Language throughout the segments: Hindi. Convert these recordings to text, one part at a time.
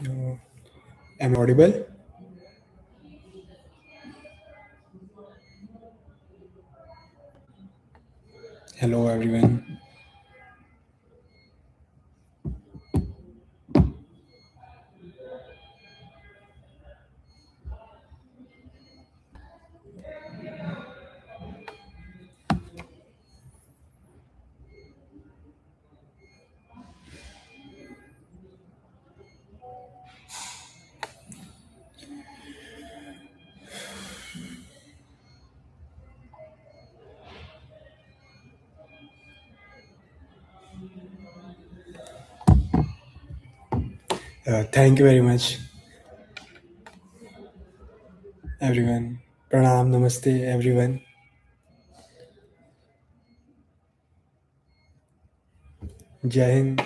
Uh, am I audible? Hello, everyone. Thank you very much, everyone. Pranam, namaste, everyone. Jai Hind.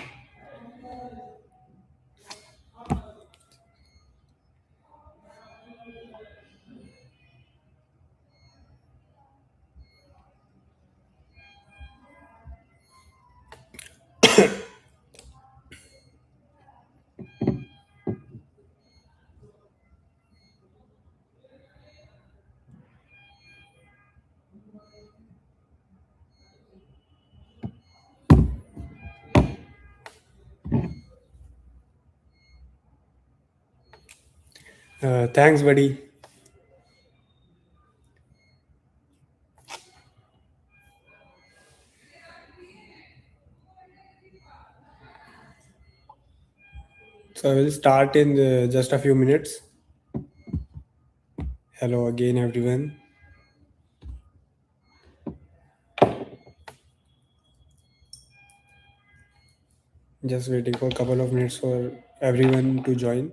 Thanks, buddy. So I will start in just a few minutes. Hello again, everyone. Just waiting for a couple of minutes for everyone to join.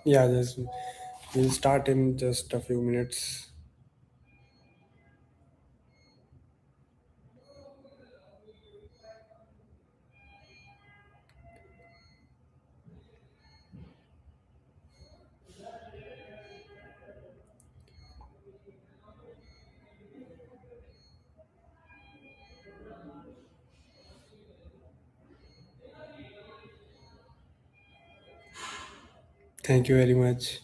Yeah, just we'll start in just a few minutes. Thank you very much.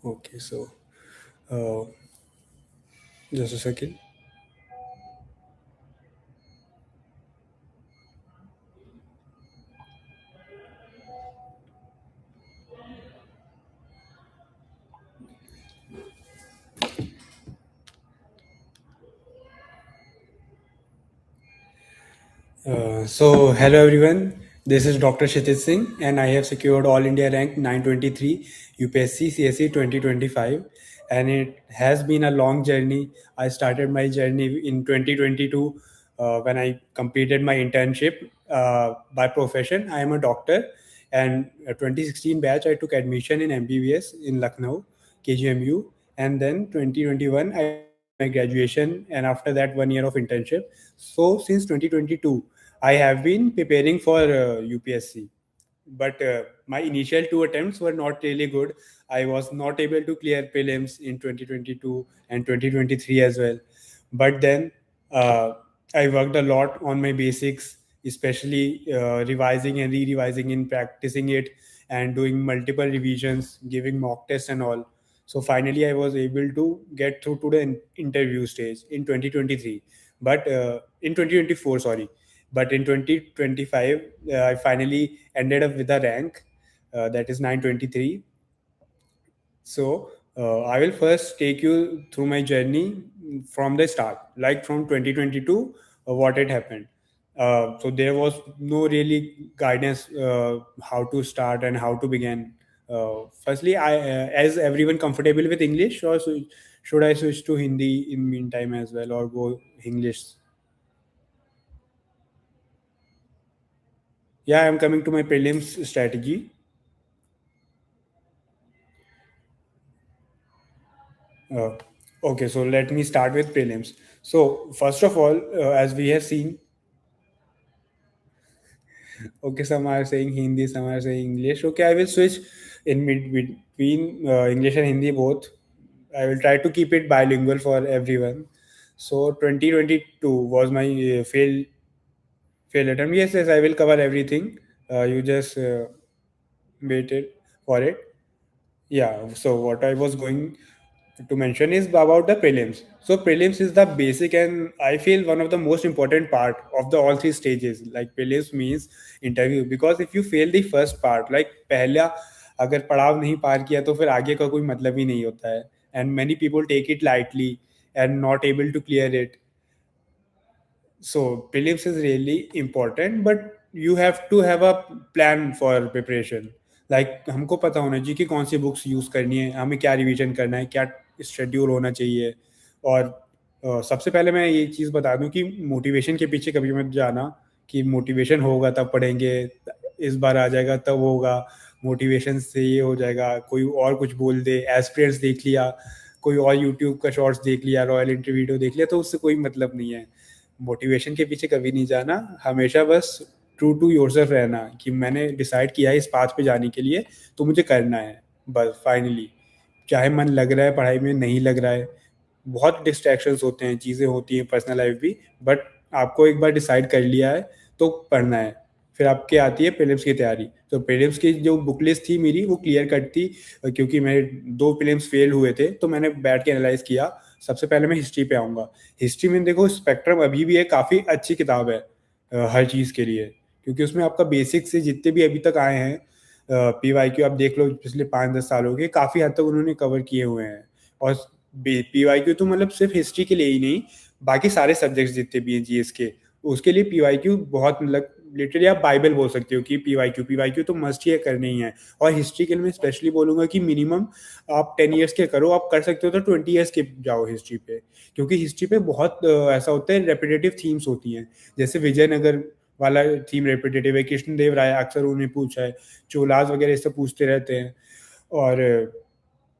Okay, so uh, just a second. Hello everyone. This is Dr. Kshitij Singh, and I have secured All India rank 923 UPSC CSE 2025. And it has been a long journey. I started my journey in 2022 when I completed my internship. By profession, I am a doctor, and 2016 batch I took admission in MBBS in Lucknow, KGMU, and then 2021 I did my graduation, and after that 1 year of internship. So since 2022 I have been preparing for UPSC, but my initial two attempts were not really good. I was not able to clear prelims in 2022 and 2023 as well. But then uh, I worked a lot on my basics, especially revising and re-revising and practicing it, and doing multiple revisions, giving mock tests and all. So finally, I was able to get through to the interview stage in 2023. But in 2024, sorry. But in 2025, I finally ended up with a rank that is 923. So I will first take you through my journey from the start, like from 2022, what had happened. So there was no really guidance how to start and how to begin. Firstly, as everyone comfortable with English, or should I switch to Hindi in meantime as well, or go English? Yeah, I'm coming to my prelims strategy. Uh, okay, so let me start with prelims. So first of all, as we have seen, okay, some are saying Hindi, some are saying English. Okay, I will switch in between English and Hindi both. I will try to keep it bilingual for everyone. So 2022 was my failed attempt. Yes, yes, I will cover everything. You just waited for it. Yeah, so what I was going to mention is about the prelims. So prelims is the basic and I feel one of the most important part of the all three stages. Like prelims means interview because if you fail the first part, like पहला अगर पड़ाव नहीं पार किया तो फिर आगे का कोई मतलब ही नहीं होता है. And many people take it lightly and not able to clear it. So prelims is really important, but you have to have a plan for preparation. Like हमको पता होना चाहिए कि कौन सी बुक्स यूज़ करनी है, हमें क्या रिवीजन करना है, क्या शेड्यूल होना चाहिए. और सबसे पहले मैं ये चीज़ बता दूं कि मोटिवेशन के पीछे कभी मत जाना कि मोटिवेशन होगा तब पढ़ेंगे, इस बार आ जाएगा तब होगा, मोटिवेशन से ये हो जाएगा, कोई और कुछ बोल दे, एस्पिरेंट्स देख लिया, कोई और यूट्यूब का शॉर्ट्स देख लिया, रॉयल एंट्री वीडियो देख लिया, तो उससे कोई मतलब नहीं है. मोटिवेशन के पीछे कभी नहीं जाना, हमेशा बस ट्रू टू योरसेल्फ रहना कि मैंने डिसाइड किया है इस पाथ पे जाने के लिए तो मुझे करना है, बस फाइनली. चाहे मन लग रहा है पढ़ाई में, नहीं लग रहा है, बहुत डिस्ट्रैक्शंस होते हैं, चीज़ें होती हैं पर्सनल लाइफ भी, बट आपको एक बार डिसाइड कर लिया है तो पढ़ना है. फिर आपके आती है प्रीलिम्स की तैयारी. तो प्रीलिम्स की जो बुक लिस्ट थी मेरी वो क्लियर कट थी, क्योंकि मेरे दो प्रीलिम्स फेल हुए थे तो मैंने बैठ के एनालाइज किया. सबसे पहले मैं हिस्ट्री पे आऊँगा. हिस्ट्री में देखो स्पेक्ट्रम अभी भी है, काफ़ी अच्छी किताब है हर चीज़ के लिए, क्योंकि उसमें आपका बेसिक से जितने भी अभी तक आए हैं PYQ आप देख लो पिछले 5-10 सालों के, काफ़ी हद तक उन्होंने कवर किए हुए हैं. और PYQ तो मतलब सिर्फ हिस्ट्री के लिए ही नहीं, बाकी सारे सब्जेक्ट्स जितने भी हैं GS के, उसके लिए PYQ बहुत मतलब लिटरली आप बाइबल बोल सकते हो कि PYQ तो मस्ट ही है, करने ही है. और हिस्ट्री के लिए मैं स्पेशली बोलूँगा कि मिनिमम आप 10 ईयर्स के करो, आप कर सकते हो तो 20 ईयर्स के जाओ हिस्ट्री पे, क्योंकि हिस्ट्री पे बहुत ऐसा होता है, रेपिटेटिव थीम्स होती हैं. जैसे विजयनगर वाला थीम रेपिटेटिव है, कृष्णदेव राय अक्सर उन्हें पूछा है, चोलाज वगैरह इससे पूछते रहते हैं. और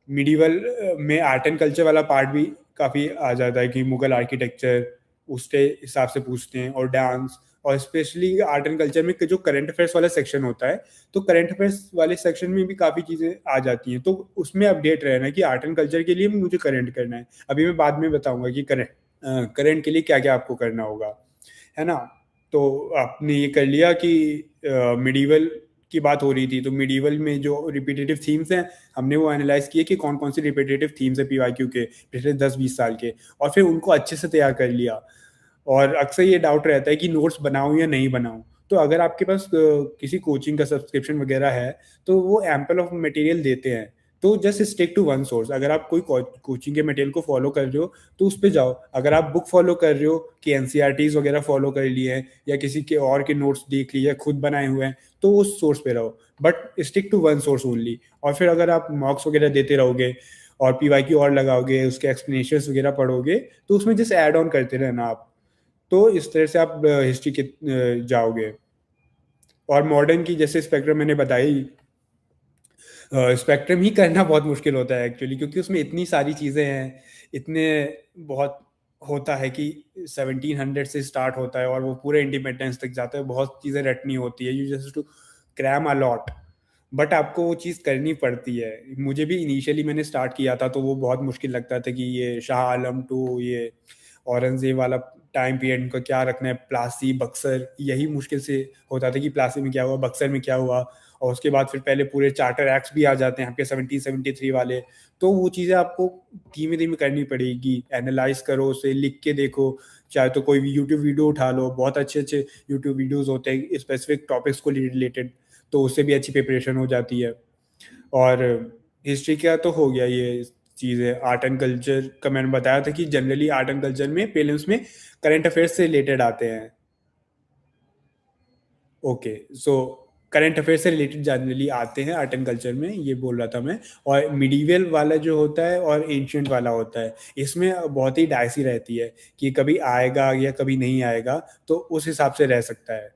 मिडीवल में आर्ट एंड कल्चर वाला पार्ट भी काफ़ी आ जाता है कि मुगल आर्किटेक्चर उसके हिसाब से पूछते हैं, और डांस. और स्पेशली आर्ट एंड कल्चर में जो करंट अफेयर्स वाला सेक्शन होता है, तो करंट अफेयर्स वाले सेक्शन में भी काफ़ी चीज़ें आ जाती हैं, तो उसमें अपडेट रहना है कि आर्ट एंड कल्चर के लिए भी मुझे करंट करना है. अभी मैं बाद में बताऊंगा कि करंट के लिए क्या क्या आपको करना होगा, है ना. तो आपने ये कर लिया कि मिडीवल की बात हो रही थी, तो मिडीवल में जो रिपीटेटिव थीम्स हैं हमने वो एनालाइज किए कि कौन कौन सी रिपीटेटिव थीम्स है PYQ के पिछले 10-20 साल के, और फिर उनको अच्छे से तैयार कर लिया. और अक्सर ये डाउट रहता है कि नोट्स बनाऊं या नहीं बनाऊं. तो अगर आपके पास किसी कोचिंग का सब्सक्रिप्शन वगैरह है तो वो एम्पल ऑफ मटेरियल देते हैं, तो just stick to one source. अगर आप कोई कोचिंग के मटेरियल को फॉलो कर रहे हो तो उस पर जाओ. अगर आप बुक फॉलो कर रहे हो कि NCERTs वगैरह फॉलो कर लिए हैं या किसी के और के नोट्स देख लिए, खुद बनाए हुए हैं, तो उस सोर्स पे रहो, but stick to one source only. और फिर अगर आप मॉक्स वगैरह देते रहोगे और PYQ और लगाओगे, उसके एक्सप्लेनेशंस वगैरह पढ़ोगे, तो उसमें जस्ट ऐड ऑन करते रहना आप. तो इस तरह से आप हिस्ट्री के जाओगे. और मॉडर्न की जैसे स्पेक्ट्रम मैंने बताई, स्पेक्ट्रम ही करना बहुत मुश्किल होता है एक्चुअली, क्योंकि उसमें इतनी सारी चीज़ें हैं, इतने बहुत होता है कि 1700 से स्टार्ट होता है और वो पूरे इंडिपेंडेंस तक जाता है, बहुत चीज़ें रटनी होती है, you just to cram a lot. But आपको वो चीज़ करनी पड़ती है. मुझे भी इनिशियली मैंने स्टार्ट किया था तो वो बहुत मुश्किल लगता था कि ये शाह आलम टू ये औरंगजेब वाला टाइम पीरियड का क्या रखना है, प्लासी बक्सर, यही मुश्किल से होता था कि प्लासी में क्या हुआ, बक्सर में क्या हुआ. और उसके बाद फिर पहले पूरे चार्टर एक्ट्स भी आ जाते हैं आपके 1773 वाले. तो वो चीज़ें आपको धीमे धीमे करनी पड़ेगी, एनालाइज करो उसे, लिख के देखो, चाहे तो कोई भी यूट्यूब वीडियो उठा लो, बहुत अच्छे अच्छे यूट्यूब वीडियोस होते हैं स्पेसिफिक टॉपिक्स को रिलेटेड, तो उससे भी अच्छी प्रिपरेशन हो जाती है. और हिस्ट्री का तो हो गया ये चीज़ है. आर्ट एंड कल्चर का मैंने बताया था कि जनरली आर्ट एंड कल्चर में प्रीलिम्स में करंट अफेयर्स से रिलेटेड आते हैं. ओके, सो करंट अफेयर से रिलेटेड जनरली आते हैं आर्ट एंड कल्चर में, ये बोल रहा था मैं. और मिडीवियल वाला जो होता है और एंशियंट वाला होता है, इसमें बहुत ही डाइसी रहती है कि कभी आएगा या कभी नहीं आएगा, तो उस हिसाब से रह सकता है.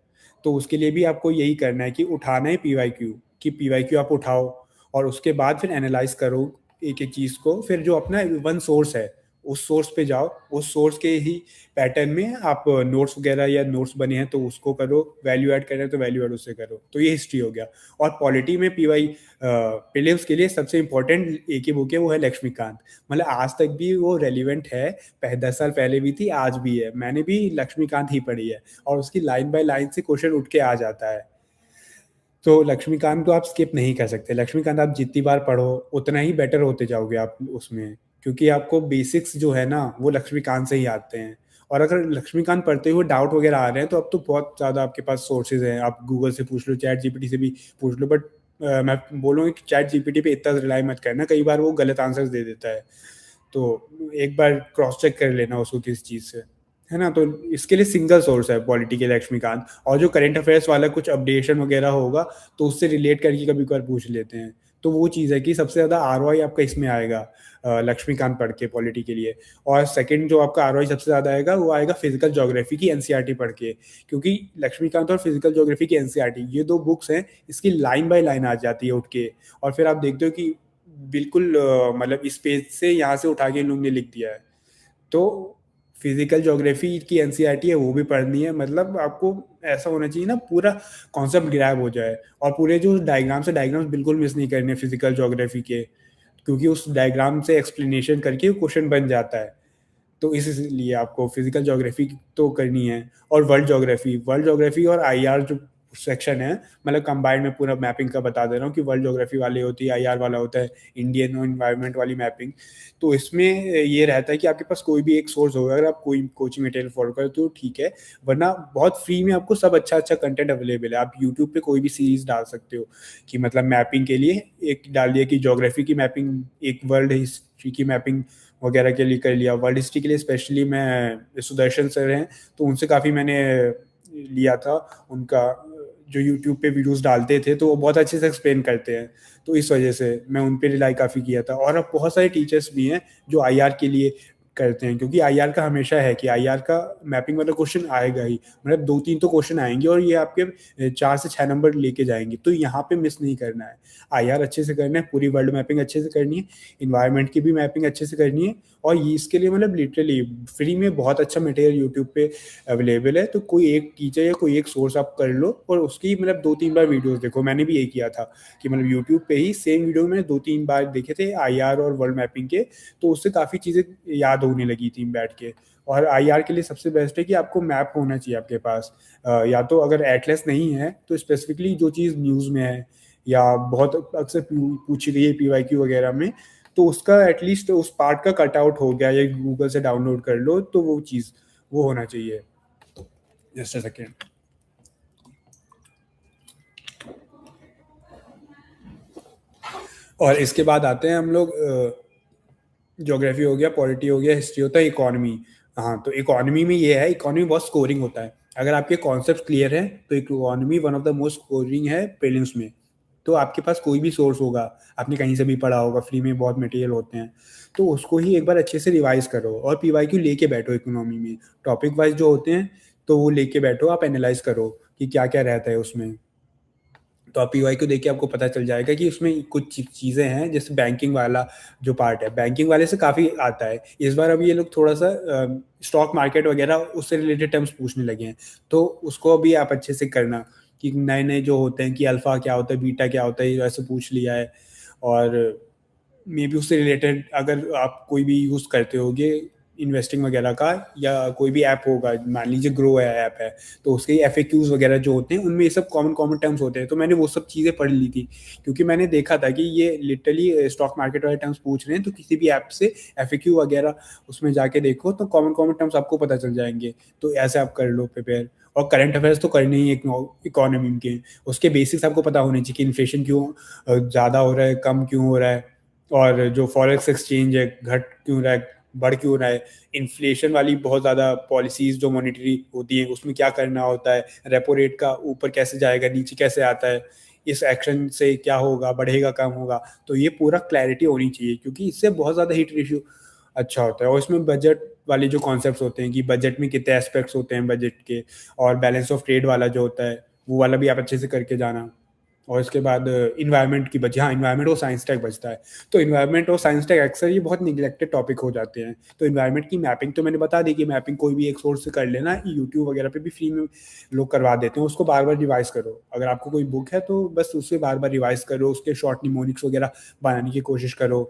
तो उसके लिए भी आपको यही करना है कि उठाना है PYQ, कि PYQ आप उठाओ और उसके बाद फिर एनालाइज करो एक एक चीज़ को, फिर जो अपना वन सोर्स है उस सोर्स पे जाओ, उस सोर्स के ही पैटर्न में आप नोट्स वगैरह या नोट्स बने हैं तो उसको करो, वैल्यू ऐड करना है तो वैल्यू ऐड उससे करो। तो ये हिस्ट्री हो गया। और पॉलिटी में पीवाई प्रीलिम्स के लिए सबसे इंपॉर्टेंट एक ही बुक है, वो है लक्ष्मीकांत। मतलब आज तक भी वो रेलिवेंट है, 10 साल पहले भी थी, आज भी है। मैंने भी लक्ष्मीकांत ही पढ़ी है और उसकी लाइन बाय लाइन से क्वेश्चन उठ के आ जाता है। तो लक्ष्मीकांत को आप स्किप नहीं कर सकते। लक्ष्मीकांत आप जितनी बार पढ़ो उतना ही बेटर होते जाओगे आप उसमें, क्योंकि आपको बेसिक्स जो है ना वो लक्ष्मीकांत से ही आते हैं। और अगर लक्ष्मीकांत पढ़ते हुए डाउट वगैरह आ रहे हैं तो अब तो बहुत ज़्यादा आपके पास सोर्सेज हैं, आप गूगल से पूछ लो, चैट जीपीटी से भी पूछ लो। बट मैं बोलूँगा कि चैट जीपीटी पे इतना रिलाई मत करना, कई बार वो गलत आंसर्स दे देता है। तो एक बार क्रॉस चेक कर लेना उसको किस चीज़ से, है ना? तो इसके लिए सिंगल सोर्स है पॉलिटी के लक्ष्मीकांत। और जो करंट अफेयर्स वाला कुछ अपडेशन वगैरह होगा तो उससे रिलेट करके कभी कभार पूछ लेते हैं। तो वो चीज़ है कि सबसे ज़्यादा आरओआई आपका इसमें आएगा लक्ष्मीकांत पढ़ के पॉलिटी के लिए। और सेकंड जो आपका आरओआई सबसे ज़्यादा आएगा वो आएगा फिजिकल ज्योग्राफी की एनसीईआरटी पढ़ के, क्योंकि लक्ष्मीकांत और फिजिकल ज्योग्राफी की एनसीईआरटी ये दो बुक्स हैं, इसकी लाइन बाय लाइन आ जाती है उठ के। और फिर आप देखते हो कि बिल्कुल मतलब इस पेज से यहाँ से उठा के इन लोग ने लिख दिया है। तो फिजिकल ज्योग्राफी की एनसीईआरटी है वो भी पढ़नी है। मतलब आपको ऐसा होना चाहिए ना, पूरा कॉन्सेप्ट ग्रैब हो जाए। और पूरे जो डायग्राम्स है, डायग्राम्स बिल्कुल मिस नहीं करने फिजिकल ज्योग्राफी के, क्योंकि उस डायग्राम से एक्सप्लेनेशन करके क्वेश्चन बन जाता है। तो इसलिए आपको फिजिकल ज्योग्राफी तो करनी है। और वर्ल्ड ज्योग्राफी और आईआर जो सेक्शन है, मतलब कंबाइंड में पूरा मैपिंग का बता दे रहा हूँ कि वर्ल्ड ज्योग्राफी वाली होती है, आईआर वाला होता है इंडियन एनवायरनमेंट वाली मैपिंग। तो इसमें ये रहता है कि आपके पास कोई भी एक सोर्स होगा, अगर आप कोई कोचिंग मटेरियल फॉलो करें तो ठीक है, वरना बहुत फ्री में आपको सब अच्छा अच्छा कंटेंट अवेलेबल है। आप यूट्यूब पे कोई भी सीरीज डाल सकते हो कि मतलब मैपिंग के लिए एक डाल दिया कि ज्योग्राफी की मैपिंग, एक वर्ल्ड हिस्ट्री की मैपिंग वगैरह के लिए कर लिया। वर्ल्ड हिस्ट्री के लिए स्पेशली मैं सुदर्शन सर हैं तो उनसे काफ़ी मैंने लिया था, उनका जो यूट्यूब पे वीडियोस डालते थे तो वो बहुत अच्छे से एक्सप्लेन करते हैं। तो इस वजह से मैं उन पे रिलाई काफ़ी किया था। और अब बहुत सारे टीचर्स भी हैं जो आईआर के लिए करते हैं, क्योंकि आईआर का हमेशा है कि आईआर का मैपिंग वाला क्वेश्चन आएगा ही। मतलब 2-3 तो क्वेश्चन आएंगे और ये आपके 4 से 6 नंबर लेके जाएंगे, तो यहाँ पे मिस नहीं करना है। आईआर अच्छे से करना है, पूरी वर्ल्ड मैपिंग अच्छे से करनी है, इन्वायरमेंट की भी मैपिंग अच्छे से करनी है। और ये इसके लिए मतलब लिटरली फ्री में बहुत अच्छा मटेरियल यूट्यूब पे अवेलेबल है। तो कोई एक टीचर या कोई एक सोर्स आप कर लो और उसकी मतलब 2-3 बार वीडियोस देखो। मैंने भी यही किया था कि मतलब यूट्यूब पे ही सेम वीडियो मैंने 2-3 बार देखे थे आईआर और वर्ल्ड मैपिंग के, तो उससे काफ़ी चीज़ें याद होने लगी थी बैठ के। और आईआर के लिए सबसे बेस्ट है कि आपको मैप होना चाहिए आपके पास। या तो अगर एटलस नहीं है तो स्पेसिफिकली जो चीज़ न्यूज़ में है या बहुत अक्सर पूछ रही है पीवाईक्यू वगैरह में, तो उसका एटलीस्ट उस पार्ट का कट आउट हो गया या गूगल से डाउनलोड कर लो, तो वो चीज़ वो होना चाहिए। Just a second. और इसके बाद आते हैं हम लोग, ज्योग्राफी हो गया, पॉलिटी हो गया, हिस्ट्री होता है, इकोनॉमी। हाँ, तो इकोनॉमी में ये है, इकोनॉमी बहुत स्कोरिंग होता है। अगर आपके कॉन्सेप्ट क्लियर हैं तो economy one of the most scoring है प्रीलिम्स में। तो आपके पास कोई भी सोर्स होगा, आपने कहीं से भी पढ़ा होगा, फ्री में बहुत मटेरियल होते हैं, तो उसको ही एक बार अच्छे से रिवाइज करो और पीवाईक्यू लेके बैठो इकोनॉमी में। टॉपिक वाइज जो होते हैं तो वो लेके बैठो, आप एनालाइज करो कि क्या क्या रहता है उसमें। तो आप पीवाई को देख के आपको पता चल जाएगा कि उसमें कुछ चीज़ें हैं, जैसे बैंकिंग वाला जो पार्ट है, बैंकिंग वाले से काफ़ी आता है। इस बार अब ये लोग थोड़ा सा स्टॉक मार्केट वगैरह उससे रिलेटेड टर्म्स पूछने लगे हैं, तो उसको भी आप अच्छे से करना कि नए नए जो होते हैं कि अल्फ़ा क्या होता है, बीटा क्या होता है, ये वैसे पूछ लिया है। और मे बी उससे रिलेटेड अगर आप कोई भी यूज़ करते होगे इन्वेस्टिंग वगैरह का, या कोई भी ऐप होगा, मान लीजिए ग्रो है ऐप है, तो उसके एफएक्यूज वगैरह जो होते हैं उनमें ये सब कॉमन कॉमन टर्म्स होते हैं। तो मैंने वो सब चीज़ें पढ़ ली थी, क्योंकि मैंने देखा था कि ये लिटरली स्टॉक मार्केट वाले टर्म्स पूछ रहे हैं, तो किसी भी ऐप से एफएक्यू वगैरह उसमें जाके देखो तो कॉमन कॉमन टर्म्स आपको पता चल जाएंगे। तो ऐसे आप कर लो प्रिपेयर। और करंट अफेयर्स तो करने ही इकोनॉमी के, उसके बेसिक्स आपको पता होने चाहिए कि इन्फ्लेशन क्यों ज़्यादा हो रहा है, कम क्यों हो रहा है, और जो फॉरेक्स एक्सचेंज है घट क्यों रहा है, बढ़ क्यों रहा है, इन्फ्लेशन वाली बहुत ज़्यादा पॉलिसीज़ जो मॉनेटरी होती हैं उसमें क्या करना होता है, रेपो रेट का ऊपर कैसे जाएगा, नीचे कैसे आता है, इस एक्शन से क्या होगा, बढ़ेगा कम होगा। तो ये पूरा क्लैरिटी होनी चाहिए, क्योंकि इससे बहुत ज़्यादा हिट रेशियो अच्छा होता है। और इसमें बजट वाले जो कॉन्सेप्ट्स होते हैं कि बजट में कितने एस्पेक्ट्स होते हैं बजट के, और बैलेंस ऑफ ट्रेड वाला जो होता है वो वाला भी आप अच्छे से करके जाना। और इसके बाद इन्वायरमेंट की बची, हाँ, इन्वायरमेंट और साइंस टेक बचता है। तो इन्वायरमेंट और साइंस टेक अक्सर ये बहुत निग्लेक्टेड टॉपिक हो जाते हैं। तो इन्वायरमेंट की मैपिंग तो मैंने बता दी कि मैपिंग कोई भी एक सोर्स से कर लेना, यूट्यूब वगैरह पे भी फ्री में लोग करवा देते हैं, उसको बार-बार रिवाइज़ करो। अगर आपको कोई बुक है तो बस उसे बार-बार रिवाइज़ करो, उसके शॉर्ट निमोनिक्स वगैरह बनाने की कोशिश करो।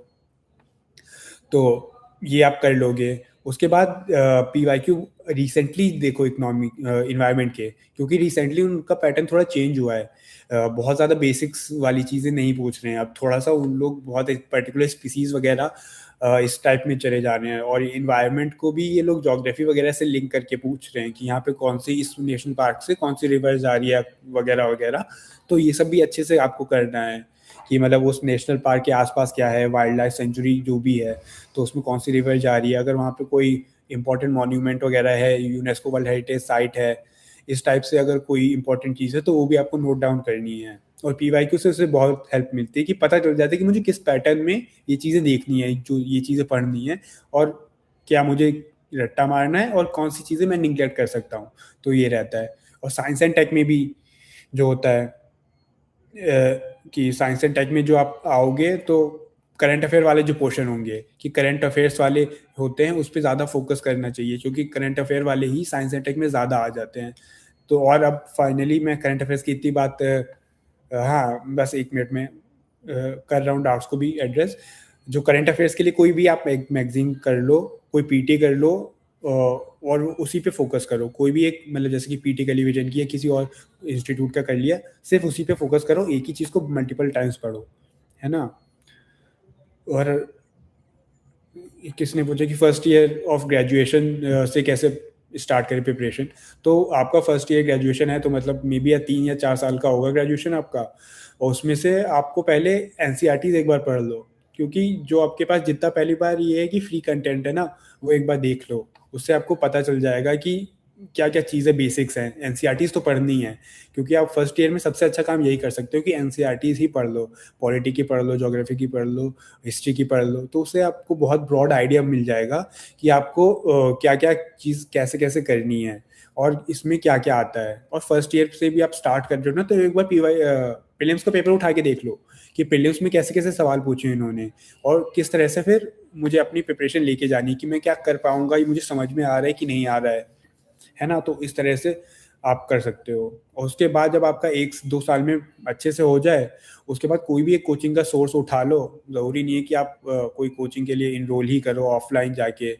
तो ये आप कर लोगे। उसके बाद पीवाईक्यू रिसेंटली देखो इकोनॉमी एनवायरनमेंट के, क्योंकि रिसेंटली उनका पैटर्न थोड़ा चेंज हुआ है। बहुत ज़्यादा बेसिक्स वाली चीज़ें नहीं पूछ रहे हैं, अब थोड़ा-सा उन लोग बहुत एक पर्टिकुलर स्पीशीज़ वगैरह इस टाइप में चले जा रहे हैं, और एनवायरनमेंट को भी ये लोग ज्योग्राफी वगैरह से लिंक करके पूछ रहे हैं कि यहाँ पे कौन-सी, इस नेशनल पार्क से कौन-सी रिवर जा रही है वगैरह-वगैरह। तो ये सब भी अच्छे से आपको करना है कि मतलब उस नेशनल पार्क के आस-पास क्या है, वाइल्ड लाइफ सेंचुरी जो भी है, तो उसमें कौन सी रिवर जा रही है, अगर वहाँ पे कोई इंपॉर्टेंट मॉन्यूमेंट वगैरह है, यूनेस्को वर्ल्ड हेरिटेज साइट है, इस टाइप से अगर कोई इंपॉर्टेंट चीज़ है तो वो भी आपको नोट डाउन करनी है। और पीवाईक्यू से उससे बहुत हेल्प मिलती है कि पता चल जाता है कि मुझे किस पैटर्न में ये चीज़ें देखनी है, जो ये चीज़ें पढ़नी है, और क्या मुझे रट्टा मारना है और कौन सी चीज़ें मैं निग्लेक्ट कर सकता हूँ। तो ये रहता है। और साइंस एंड टेक में भी जो होता है कि साइंस एंड टेक में जो आप आओगे तो करंट अफेयर वाले जो पोर्शन होंगे, कि करंट अफेयर्स वाले होते हैं, उस पे ज़्यादा फोकस करना चाहिए, क्योंकि करंट अफेयर वाले ही साइंस एंड टेक में ज़्यादा आ जाते हैं। तो और अब फाइनली मैं करंट अफेयर्स की इतनी बात हाँ, बस 1 मिनट में कर रहा हूँ डाउट्स को भी एड्रेस। जो करंट अफेयर्स के लिए कोई भी आप एक मैगज़ीन कर लो, कोई पीटी कर लो, और उसी पे फ़ोकस करो। कोई भी एक, मतलब जैसे कि पीटी टेलीविज़न की या किसी और इंस्टीट्यूट का कर लिया, सिर्फ़ उसी पे फ़ोकस करो, एक ही चीज़ को मल्टीपल टाइम्स पढ़ो, है ना? और किसने पूछा कि फर्स्ट ईयर ऑफ ग्रेजुएशन से कैसे स्टार्ट करें प्रिपरेशन। तो आपका फर्स्ट ईयर ग्रेजुएशन है तो मतलब मे बी या 3 या 4 साल का होगा ग्रेजुएशन आपका, और उसमें से आपको पहले एनसीईआरटीज़ एक बार पढ़ लो, क्योंकि जो आपके पास जितना पहली बार ये है कि फ्री कंटेंट है ना, वो एक बार देख लो, उससे आपको पता चल जाएगा कि क्या-क्या चीज़ें बेसिक्स हैं। एनसीईआरटीज़ तो पढ़नी है, क्योंकि आप फर्स्ट ईयर में सबसे अच्छा काम यही कर सकते हो कि एनसीईआरटीज़ ही पढ़ लो, पॉलिटी की पढ़ लो, ज्योग्राफी की पढ़ लो, हिस्ट्री की पढ़ लो, तो उससे आपको बहुत ब्रॉड आइडिया मिल जाएगा कि आपको क्या-क्या चीज़ कैसे-कैसे करनी है और इसमें क्या-क्या आता है। और फर्स्ट ईयर से भी आप स्टार्ट कर रहे हो ना, तो एक बार प्रीलिम्स का पेपर उठा के देख लो कि प्रीलिम्स में कैसे-कैसे सवाल पूछे इन्होंने, और किस तरह से फिर मुझे अपनी प्रिपरेशन लेके जानी है कि मैं क्या कर पाऊँगा, ये मुझे समझ में आ रहा है कि नहीं आ रहा है ना? तो इस तरह से आप कर सकते हो। और उसके बाद जब आपका 1-2 साल में अच्छे से हो जाए, उसके बाद कोई भी एक कोचिंग का सोर्स उठा लो। ज़रूरी नहीं है कि आप कोई कोचिंग के लिए इनरोल ही करो ऑफ़लाइन जाके,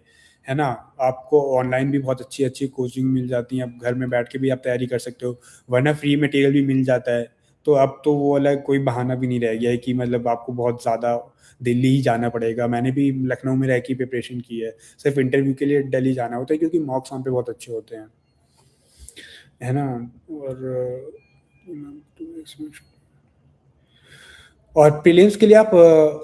है ना? आपको ऑनलाइन भी बहुत अच्छी-अच्छी कोचिंग मिल जाती हैं, आप घर में बैठ के भी आप तैयारी कर सकते हो, वरना फ्री मटेरियल भी मिल जाता है। तो अब तो वो वाला कोई बहाना भी नहीं रह गया है कि मतलब आपको बहुत ज़्यादा दिल्ली ही जाना पड़ेगा। मैंने भी लखनऊ में रह के प्रिपरेशन की है, सिर्फ़ इंटरव्यू के लिए दिल्ली जाना होता है, क्योंकि मॉक्स वहाँ पे बहुत अच्छे होते हैं। है ना? और और प्रीलिम्स के लिए आप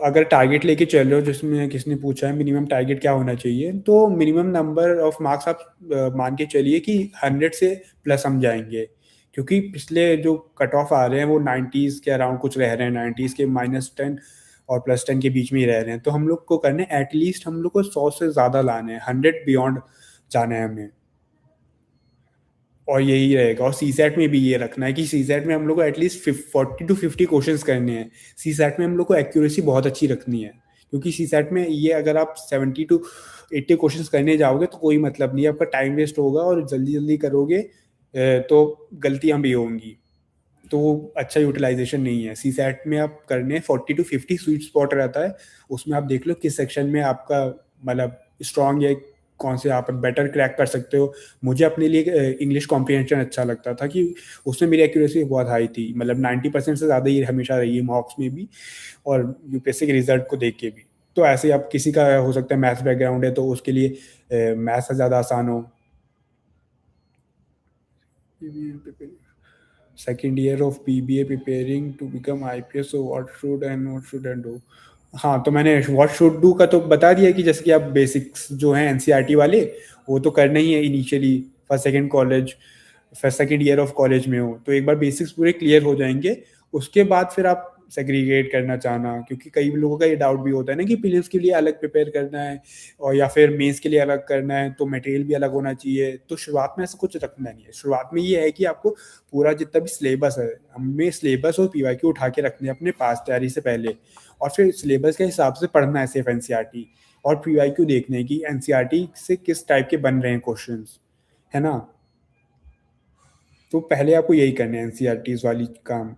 अगर टारगेट लेके चल रहे हो, जिसमें किसने पूछा है मिनिमम टारगेट क्या होना चाहिए, तो मिनिमम नंबर ऑफ मार्क्स आप मान के चलिए कि 100 से प्लस हम जाएँगे। क्योंकि पिछले जो कट ऑफ आ रहे हैं वो 90s के अराउंड कुछ रह रहे हैं, 90s के -10 और +10 के बीच में ही रह रहे हैं। तो हम लोग को करना है एटलीस्ट, हम लोग को 100 से ज़्यादा लाने हैं, 100 बियॉन्ड जाना है हमें। और यही रहेगा, और सीसैट में भी ये रखना है कि सीसैट में हम लोग को एटलीस्ट 40 टू 50 क्वेश्चंस करने हैं। सीसैट में हम लोग को एक्यूरेसी बहुत अच्छी रखनी है, क्योंकि सीसैट में ये अगर आप 70 टू 80 क्वेश्चंस करने जाओगे तो कोई मतलब नहीं है, आपका टाइम वेस्ट होगा और जल्दी-जल्दी करोगे तो गलतियाँ भी होंगी। तो वो अच्छा यूटिलाइज़ेशन नहीं है। सीसैट में आप करने 40 टू 50 स्वीट स्पॉट रहता है, उसमें आप देख लो किस सेक्शन में आपका मतलब स्ट्रॉन्ग है, कौन से आप बेटर क्रैक कर सकते हो। मुझे अपने लिए इंग्लिश कॉम्प्रिहेंशन अच्छा लगता था कि उसमें मेरी एक्यूरेसी बहुत हाई थी, मतलब 90% से ज़्यादा ही हमेशा रही है मॉक्स में भी और यूपीएससी के रिज़ल्ट को देख के भी। तो ऐसे ही आप किसी का हो सकता है मैथ्स बैकग्राउंड है तो उसके लिए मैथ्स ज़्यादा आसान हो। Second year of BBA preparing to become IPS, so what should and do. हाँ, तो मैंने व्हाट शुड डू का तो बता दिया कि जैसे कि आप बेसिक्स जो हैं एनसीईआरटी वाले, वो तो करना ही है initially, first second year of college में हो तो एक बार बेसिक्स पूरे क्लियर हो जाएंगे। उसके बाद फिर आप सेग्रीगेट करना चाहना, क्योंकि कई लोगों का ये डाउट भी होता है ना कि प्रीलिम्स के लिए अलग प्रिपेयर करना है और या फिर मेंस के लिए अलग करना है, तो मटेरियल भी अलग होना चाहिए। तो शुरुआत में ऐसा कुछ रखना नहीं है। शुरुआत में ये है कि आपको पूरा जितना भी सिलेबस है, हमें सिलेबस और पीवाईक्यू उठा के रखने हैं अपने पास तैयारी से पहले, और फिर सिलेबस के हिसाब से पढ़ना है सिर्फ एनसीईआरटी, और पीवाईक्यू देखने हैं कि एनसीईआरटी से किस टाइप के बन रहे हैं क्वेश्चंस, है ना। तो पहले आपको यही करना है एनसीईआरटी वाली काम।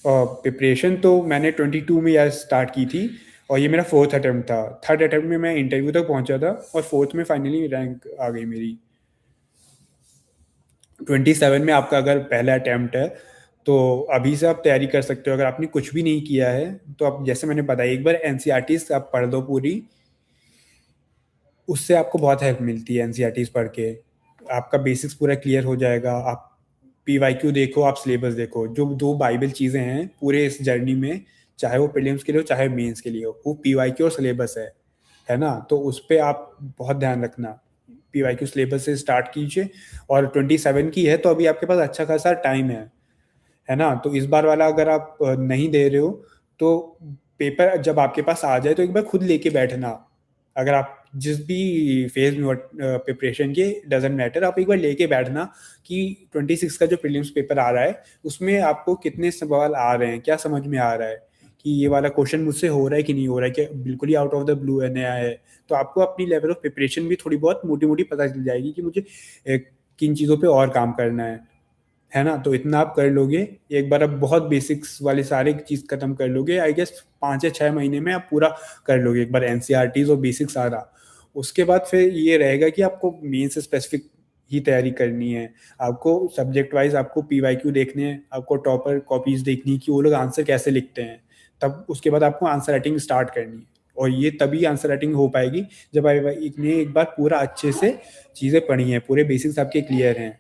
प्रिपरेशन तो मैंने 22 में यार स्टार्ट की थी, और ये मेरा फोर्थ अटेम्प्ट था। थर्ड अटेम्प्ट में मैं इंटरव्यू तक पहुंचा था, और फोर्थ में फाइनली रैंक आ गई मेरी। 27 में आपका अगर पहला अटेम्प्ट है तो अभी से आप तैयारी कर सकते हो। अगर आपने कुछ भी नहीं किया है तो आप, जैसे मैंने बताया, एक बार एनसीईआरटी आप पढ़ दो पूरी, उससे आपको बहुत हेल्प मिलती है। एनसीईआरटी पढ़ के आपका बेसिक्स पूरा क्लियर हो जाएगा। आप पीवाईक्यू देखो, आप सिलेबस देखो, जो दो बाइबल चीज़ें हैं पूरे इस जर्नी में, चाहे वो प्रीलिम्स के लिए हो चाहे मेंस के लिए हो, वो पीवाईक्यू और सिलेबस है ना। तो उस पर आप बहुत ध्यान रखना। पीवाईक्यू सिलेबस से स्टार्ट कीजिए, और 27 की है तो अभी आपके पास अच्छा खासा टाइम है ना। तो इस बार वाला अगर आप नहीं दे रहे हो तो पेपर जब आपके पास आ जाए तो एक बार खुद लेके बैठना। अगर आप जिस भी फेज में प्रिपरेशन के, डजेंट मैटर, आप एक बार लेके बैठना कि 26 का जो प्रीलिम्स पेपर आ रहा है उसमें आपको कितने सवाल आ रहे हैं, क्या समझ में आ रहा है, कि ये वाला क्वेश्चन मुझसे हो रहा है कि नहीं हो रहा है, कि बिल्कुल ही आउट ऑफ द ब्लू है, नया है। तो आपको अपनी लेवल ऑफ प्रिपरेशन भी थोड़ी बहुत मोटी मोटी पता चल जाएगी कि मुझे किन चीज़ों पे और काम करना है ना। तो इतना आप कर लोगे एक बार, अब बहुत बेसिक्स वाले सारे चीज़ खत्म कर लोगे, आई गेस 5 या 6 महीने में आप पूरा कर लोगे एक बार एनसीईआरटीज और बेसिक्स सारा। उसके बाद फिर ये रहेगा कि आपको मेन से स्पेसिफिक ही तैयारी करनी है। आपको सब्जेक्ट वाइज आपको पीवाईक्यू देखने हैं, आपको टॉपर कॉपीज देखनी है कि वो लोग आंसर कैसे लिखते हैं। तब उसके बाद आपको आंसर राइटिंग स्टार्ट करनी है, और ये तभी आंसर राइटिंग हो पाएगी जब इतने एक बार पूरा अच्छे से चीज़ें पढ़ी हैं, पूरे बेसिक्स आपके क्लियर हैं।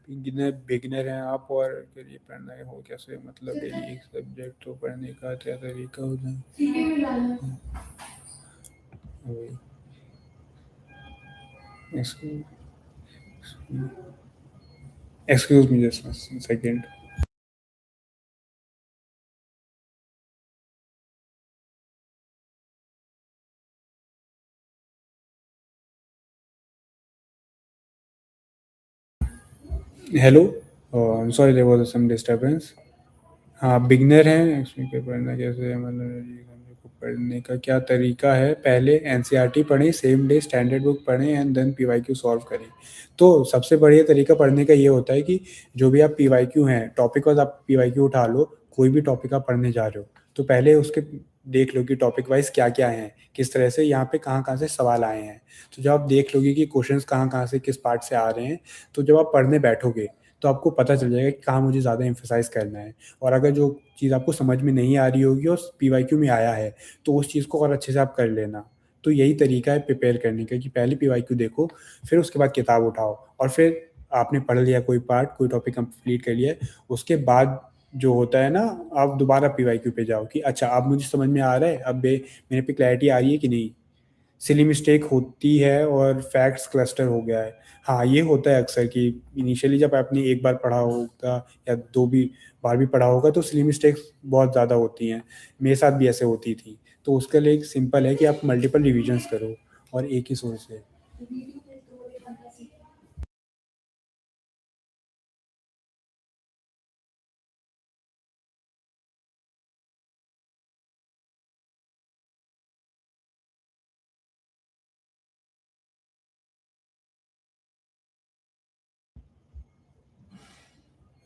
बिगिनर बिगिनर हैं आप, और करिए पढ़ना है हो कैसे, मतलब डेली एक सब्जेक्ट तो पढ़ने का क्या तरीका होता है। Excuse me just second. Hello, I am sorry there was some disturbance. हाँ, बिगनर हैं, इसमें क्या पढ़ना कैसे है, मतलब को पढ़ने का क्या तरीका है। पहले एनसीईआरटी पढ़ें, सेम डे स्टैंडर्ड बुक पढ़ें, एंड देन पीवाईक्यू सॉल्व करें। तो सबसे बढ़िया तरीका पढ़ने का ये होता है कि जो भी आप पीवाईक्यू हैं, टॉपिक वाइज आप पीवाईक्यू उठा लो। कोई भी टॉपिक आप पढ़ने जा रहे हो तो पहले उसके देख लो कि टॉपिक वाइज क्या क्या है, किस तरह से यहाँ पे कहाँ कहाँ से सवाल आए हैं। तो जब आप देख लोगे कि क्वेश्चंस कहाँ कहाँ से किस पार्ट से आ रहे हैं, तो जब आप पढ़ने बैठोगे तो आपको पता चल जाएगा कि कहाँ मुझे ज़्यादा एम्फेसाइज करना है। और अगर जो चीज़ आपको समझ में नहीं आ रही होगी और पीवाईक्यू में आया है, तो उस चीज़ को और अच्छे से आप कर लेना। तो यही तरीका है प्रिपेयर करने का कि पहले पीवाईक्यू देखो, फिर उसके बाद किताब उठाओ, और फिर आपने पढ़ लिया कोई पार्ट, कोई टॉपिक कंप्लीट कर लिया, उसके बाद जो होता है ना, आप दोबारा पीवाईक्यू पे जाओ कि अच्छा अब मुझे समझ में आ रहा है, अब मेरे पे क्लैरिटी आ रही है कि नहीं। सिली मिस्टेक होती है और फैक्ट्स क्लस्टर हो गया है। हाँ, ये होता है अक्सर कि इनिशियली जब आपने एक बार पढ़ा होगा या दो भी बार भी पढ़ा होगा तो सिली मिस्टेक्स बहुत ज़्यादा होती हैं। मेरे साथ भी ऐसे होती थी। तो उसके लिए एक सिंपल है कि आप मल्टीपल रिविजन्स करो, और एक ही सोर्स से।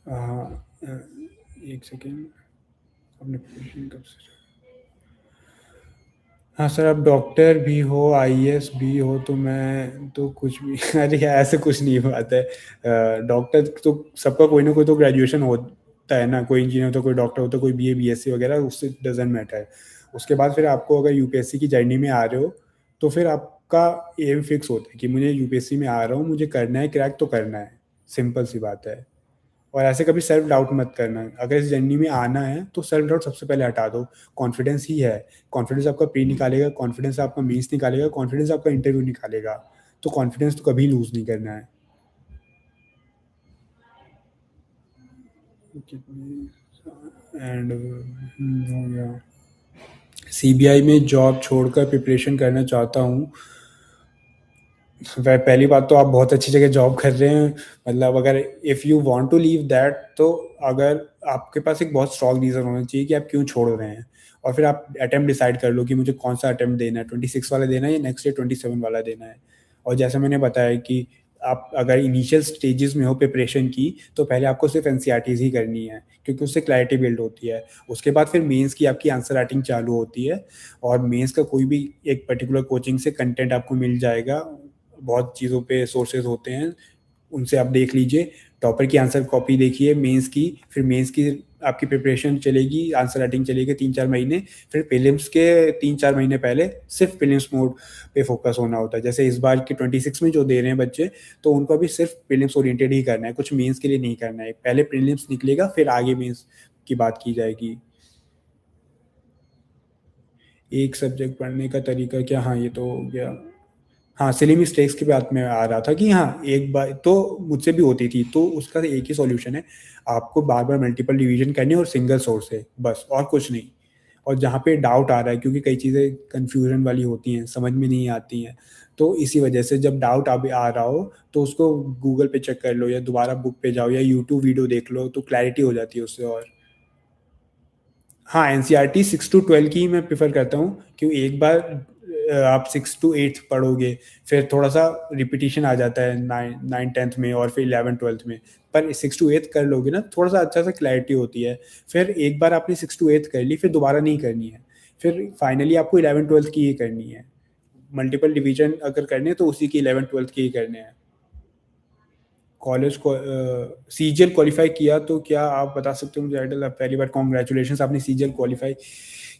हाँ, एक सेकेंड। अपने प्रिपरेशन कब से। हाँ सर, आप डॉक्टर भी हो, आईएएस भी हो, तो मैं तो कुछ भी अरे यार, ऐसे कुछ नहीं बात है। डॉक्टर तो सबका कोई ना कोई तो ग्रेजुएशन होता है ना, कोई इंजीनियर होता है, कोई डॉक्टर होता है, कोई बीए बीएससी वगैरह, उससे डजेंट मैटर। उसके बाद फिर आपको अगर यूपीएससी की जर्नी में आ रहे हो तो फिर आपका एम फिक्स होता है कि मुझे यूपीएससी में आ रहा हूँ, मुझे करना है, क्रैक तो करना है। सिंपल सी बात है। और ऐसे कभी सेल्फ डाउट मत करना। अगर इस जर्नी में आना है तो सेल्फ डाउट सबसे पहले हटा दो। कॉन्फिडेंस ही है। कॉन्फिडेंस आपका प्री निकालेगा, कॉन्फिडेंस आपका मीन्स निकालेगा, कॉन्फिडेंस आपका इंटरव्यू निकालेगा। तो कॉन्फिडेंस तो कभी लूज नहीं करना है। एंड हो गया। सीबीआई में जॉब छोड़कर प्रिपरेशन करना चाहता हूँ। वह पहली बात तो आप बहुत अच्छी जगह जॉब कर रहे हैं। मतलब अगर if you want to leave that, तो अगर आपके पास एक बहुत स्ट्रॉन्ग रीज़न होना चाहिए कि आप क्यों छोड़ रहे हैं। और फिर आप अटेम्प्ट डिसाइड कर लो कि मुझे कौन सा अटेम्प्ट देना है, 26 वाला देना है या नेक्स्ट डे 27 वाला देना है। और जैसे मैंने बताया कि आप अगर इनिशियल स्टेजेस में हो प्रिपरेशन की, तो पहले आपको सिर्फ एनसीईआरटीज़ ही करनी है, क्योंकि उससे क्लैरिटी बिल्ड होती है। उसके बाद फिर मेंस की आपकी आंसर राइटिंग चालू होती है। और मेंस का कोई भी एक पर्टिकुलर कोचिंग से कंटेंट आपको मिल जाएगा। बहुत चीज़ों पे सोर्सेज होते हैं, उनसे आप देख लीजिए। टॉपर की आंसर कॉपी देखिए मेंस की, फिर मेंस की आपकी प्रिपरेशन चलेगी, आंसर राइटिंग चलेगी 3-4 महीने। फिर प्रीलिम्स के 3-4 महीने पहले सिर्फ प्रीलिम्स मोड पे फोकस होना होता है। जैसे इस बार की 26 में जो दे रहे हैं बच्चे, तो उनको भी सिर्फ प्रीलिम्स ओरिएंटेड ही करना है, कुछ मेंस के लिए नहीं करना है। पहले प्रीलिम्स निकलेगा, फिर आगे मेंस की बात की जाएगी। एक सब्जेक्ट पढ़ने का तरीका क्या? हाँ, ये तो हो गया। हाँ, सिली मिस्टेक्स की बात में आ रहा था कि हाँ, एक बार तो मुझसे भी होती थी, तो उसका एक ही सॉल्यूशन है। आपको बार बार मल्टीपल डिवीजन करनी है और सिंगल सोर्स है, बस और कुछ नहीं। और जहाँ पे डाउट आ रहा है, क्योंकि कई चीज़ें कन्फ्यूजन वाली होती हैं, समझ में नहीं आती हैं, तो इसी वजह से जब डाउट अब आ रहा हो, तो उसको गूगल पे चेक कर लो या दोबारा बुक पे जाओ या यूट्यूब वीडियो देख लो, तो क्लैरिटी हो जाती है उससे। और हाँ, एनसीईआरटी 6 to 12 की ही मैं प्रेफर करता हूँ, क्योंकि एक बार आप 6 to 8 पढ़ोगे, फिर थोड़ा सा रिपीटिशन आ जाता है 9-10th में और फिर 11-12th में। पर 6 to 8 कर लोगे ना, थोड़ा सा अच्छा सा क्लैरिटी होती है। फिर एक बार आपने 6 to 8 कर ली, फिर दोबारा नहीं करनी है। फिर फाइनली आपको 11-12th की ही करनी है। मल्टीपल डिवीजन अगर करने हैं तो उसी की 11-12th की ही करने हैं। कॉलेज को सीजीएल क्वालिफाई किया, तो क्या आप बता सकते हो मुझे आइडियल? पहली बार कॉन्ग्रेचुलेशन, आपने सीजीएल क्वालिफाई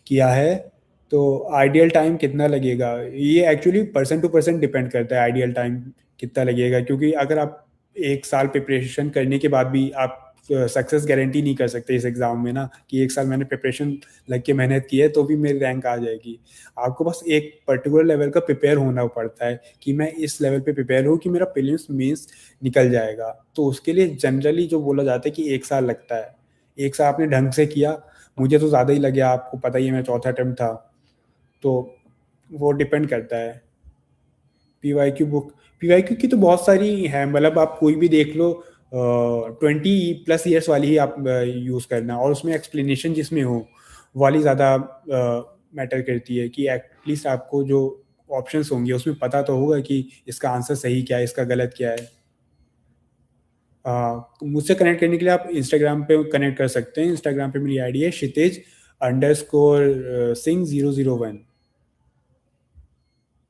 किया है। तो आइडियल टाइम कितना लगेगा? ये actually person to person depend करता है आइडियल टाइम कितना लगेगा, क्योंकि अगर आप 1 साल प्रिपरेशन करने के बाद भी आप सक्सेस गारंटी नहीं कर सकते इस एग्ज़ाम में ना, कि 1 साल मैंने प्रिपरेशन लग के मेहनत की है तो भी मेरी रैंक आ जाएगी। आपको बस एक पर्टिकुलर लेवल का प्रिपेयर होना पड़ता है कि मैं इस लेवल पे प्रिपेयर हूँ कि मेरा प्रीलिम्स मेंस निकल जाएगा। तो उसके लिए जनरली जो बोला जाता है कि 1 साल लगता है। 1 साल आपने ढंग से किया, मुझे तो ज़्यादा ही लगे, आपको पता ही है मैं चौथा अटेम्प्ट था। तो वो डिपेंड करता है। पीवाईक्यू बुक, पीवाईक्यू की तो बहुत सारी हैं, मतलब आप कोई भी देख लो। 20+ ईयर्स वाली ही आप यूज़ करना, और उसमें एक्सप्लेनेशन जिसमें हो वाली ज़्यादा मैटर करती है, कि एटलीस्ट आपको जो ऑप्शंस होंगे उसमें पता तो होगा कि इसका आंसर सही क्या है, इसका गलत क्या है। मुझसे कनेक्ट करने के लिए आप इंस्टाग्राम पे कनेक्ट कर सकते हैं। इंस्टाग्राम पे मेरी आईडी है क्षितिज_सिंह001।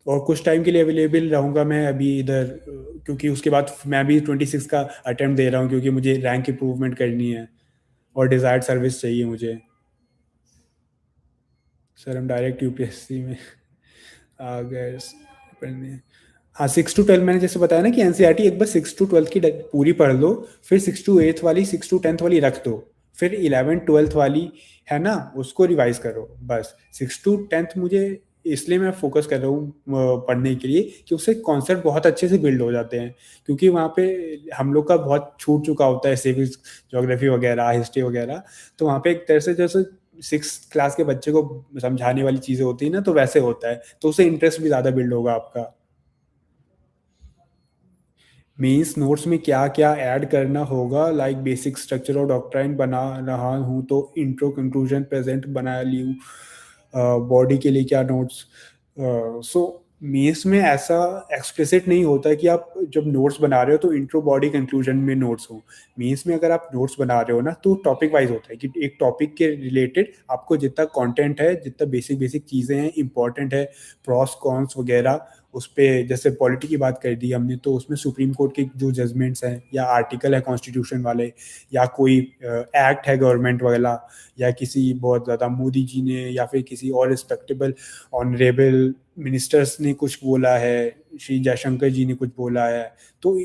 और कुछ टाइम के लिए अवेलेबल रहूँगा मैं अभी इधर, क्योंकि उसके बाद मैं भी 26 का अटेम्प्ट दे रहा हूँ, क्योंकि मुझे रैंक इंप्रूवमेंट करनी है और डिज़ायर्ड सर्विस चाहिए मुझे। सर हम डायरेक्ट यूपीएससी में आ गए पढ़ने। हाँ, 6 to 12 मैंने जैसे बताया ना कि एनसीईआरटी एक बार 6 to 12 की पूरी पढ़ लो, फिर 6 to 8 वाली, 6 to 10th वाली रख दो, फिर 11-12th वाली है ना, उसको रिवाइज करो बस। 6 to 10th मुझे इसलिए मैं फोकस कर रहा हूँ पढ़ने के लिए, कि उससे कॉन्सेप्ट बहुत अच्छे से बिल्ड हो जाते हैं। क्योंकि वहाँ पे हम लोग का बहुत छूट चुका होता है, सिविक्स, ज्योग्राफी वगैरह, हिस्ट्री वगैरह। तो वहाँ पे एक तरह से जैसे 6th क्लास के बच्चे को समझाने वाली चीज़ें होती है ना, तो वैसे होता है, तो उससे इंटरेस्ट भी ज़्यादा बिल्ड होगा आपका। मेंस नोट्स में क्या क्या ऐड करना होगा? लाइक बेसिक स्ट्रक्चर और डॉक्ट्राइन बना रहा हूँ तो इंट्रो, कंक्लूजन, प्रेजेंट बना ली हूँ। बॉडी के लिए क्या नोट्स? सो मेंस में ऐसा एक्सप्लिसिट नहीं होता कि आप जब नोट्स बना रहे हो तो इंट्रो, बॉडी, कंक्लूजन में नोट्स हो। मेंस में अगर आप नोट्स बना रहे हो ना, तो टॉपिक वाइज होता है कि एक टॉपिक के रिलेटेड आपको जितना कंटेंट है, जितना बेसिक बेसिक चीज़ें हैं, इंपॉर्टेंट है, प्रॉस कॉन्स वगैरह, उस पे जैसे पॉलिटी की बात कर दी हमने, तो उसमें सुप्रीम कोर्ट के जो जजमेंट्स हैं, या आर्टिकल है कॉन्स्टिट्यूशन वाले, या कोई एक्ट है गवर्नमेंट वाला, या किसी बहुत ज़्यादा मोदी जी ने या फिर किसी और रिस्पेक्टेबल ऑनरेबल मिनिस्टर्स ने कुछ बोला है, श्री जयशंकर जी ने कुछ बोला है, तो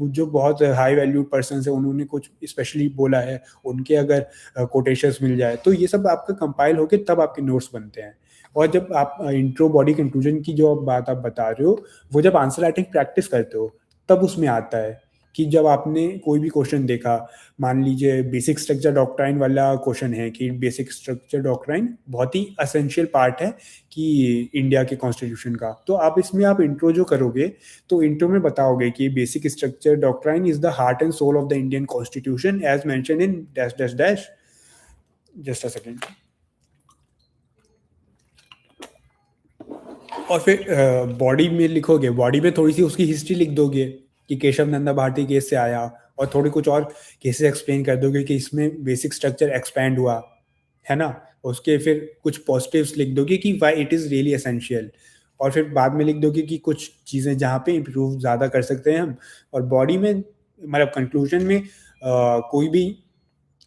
जो बहुत हाई वैल्यू पर्सन है उन्होंने कुछ स्पेशली बोला है, उनके अगर कोटेशंस मिल जाए, तो ये सब आपका कंपाइल होके तब आपके नोट्स बनते हैं। और जब आप इंट्रो, बॉडी, कंक्लूजन की जो बात आप बता रहे हो, वो जब आंसर राइटिंग प्रैक्टिस करते हो तब उसमें आता है कि जब आपने कोई भी क्वेश्चन देखा, मान लीजिए बेसिक स्ट्रक्चर डॉक्ट्राइन वाला क्वेश्चन है कि बेसिक स्ट्रक्चर डॉक्ट्राइन बहुत ही एसेंशियल पार्ट है कि इंडिया के कॉन्स्टिट्यूशन का, तो आप इसमें आप इंट्रो जो करोगे तो इंट्रो में बताओगे कि basic structure doctrine is the heart and soul of the Indian constitution as mentioned in dash dash dash. Just a second. और फिर बॉडी में लिखोगे, बॉडी में थोड़ी सी उसकी हिस्ट्री लिख दोगे कि केशव नंदा भारती केस से आया, और थोड़ी कुछ और केसेस एक्सप्लेन कर दोगे कि इसमें बेसिक स्ट्रक्चर एक्सपैंड हुआ है ना। उसके फिर कुछ पॉजिटिव्स लिख दोगे कि why it is really essential, और फिर बाद में लिख दोगे कि कुछ चीज़ें जहाँ पे इम्प्रूव ज़्यादा कर सकते हैं हम। और बॉडी में मतलब कंक्लूजन में कोई भी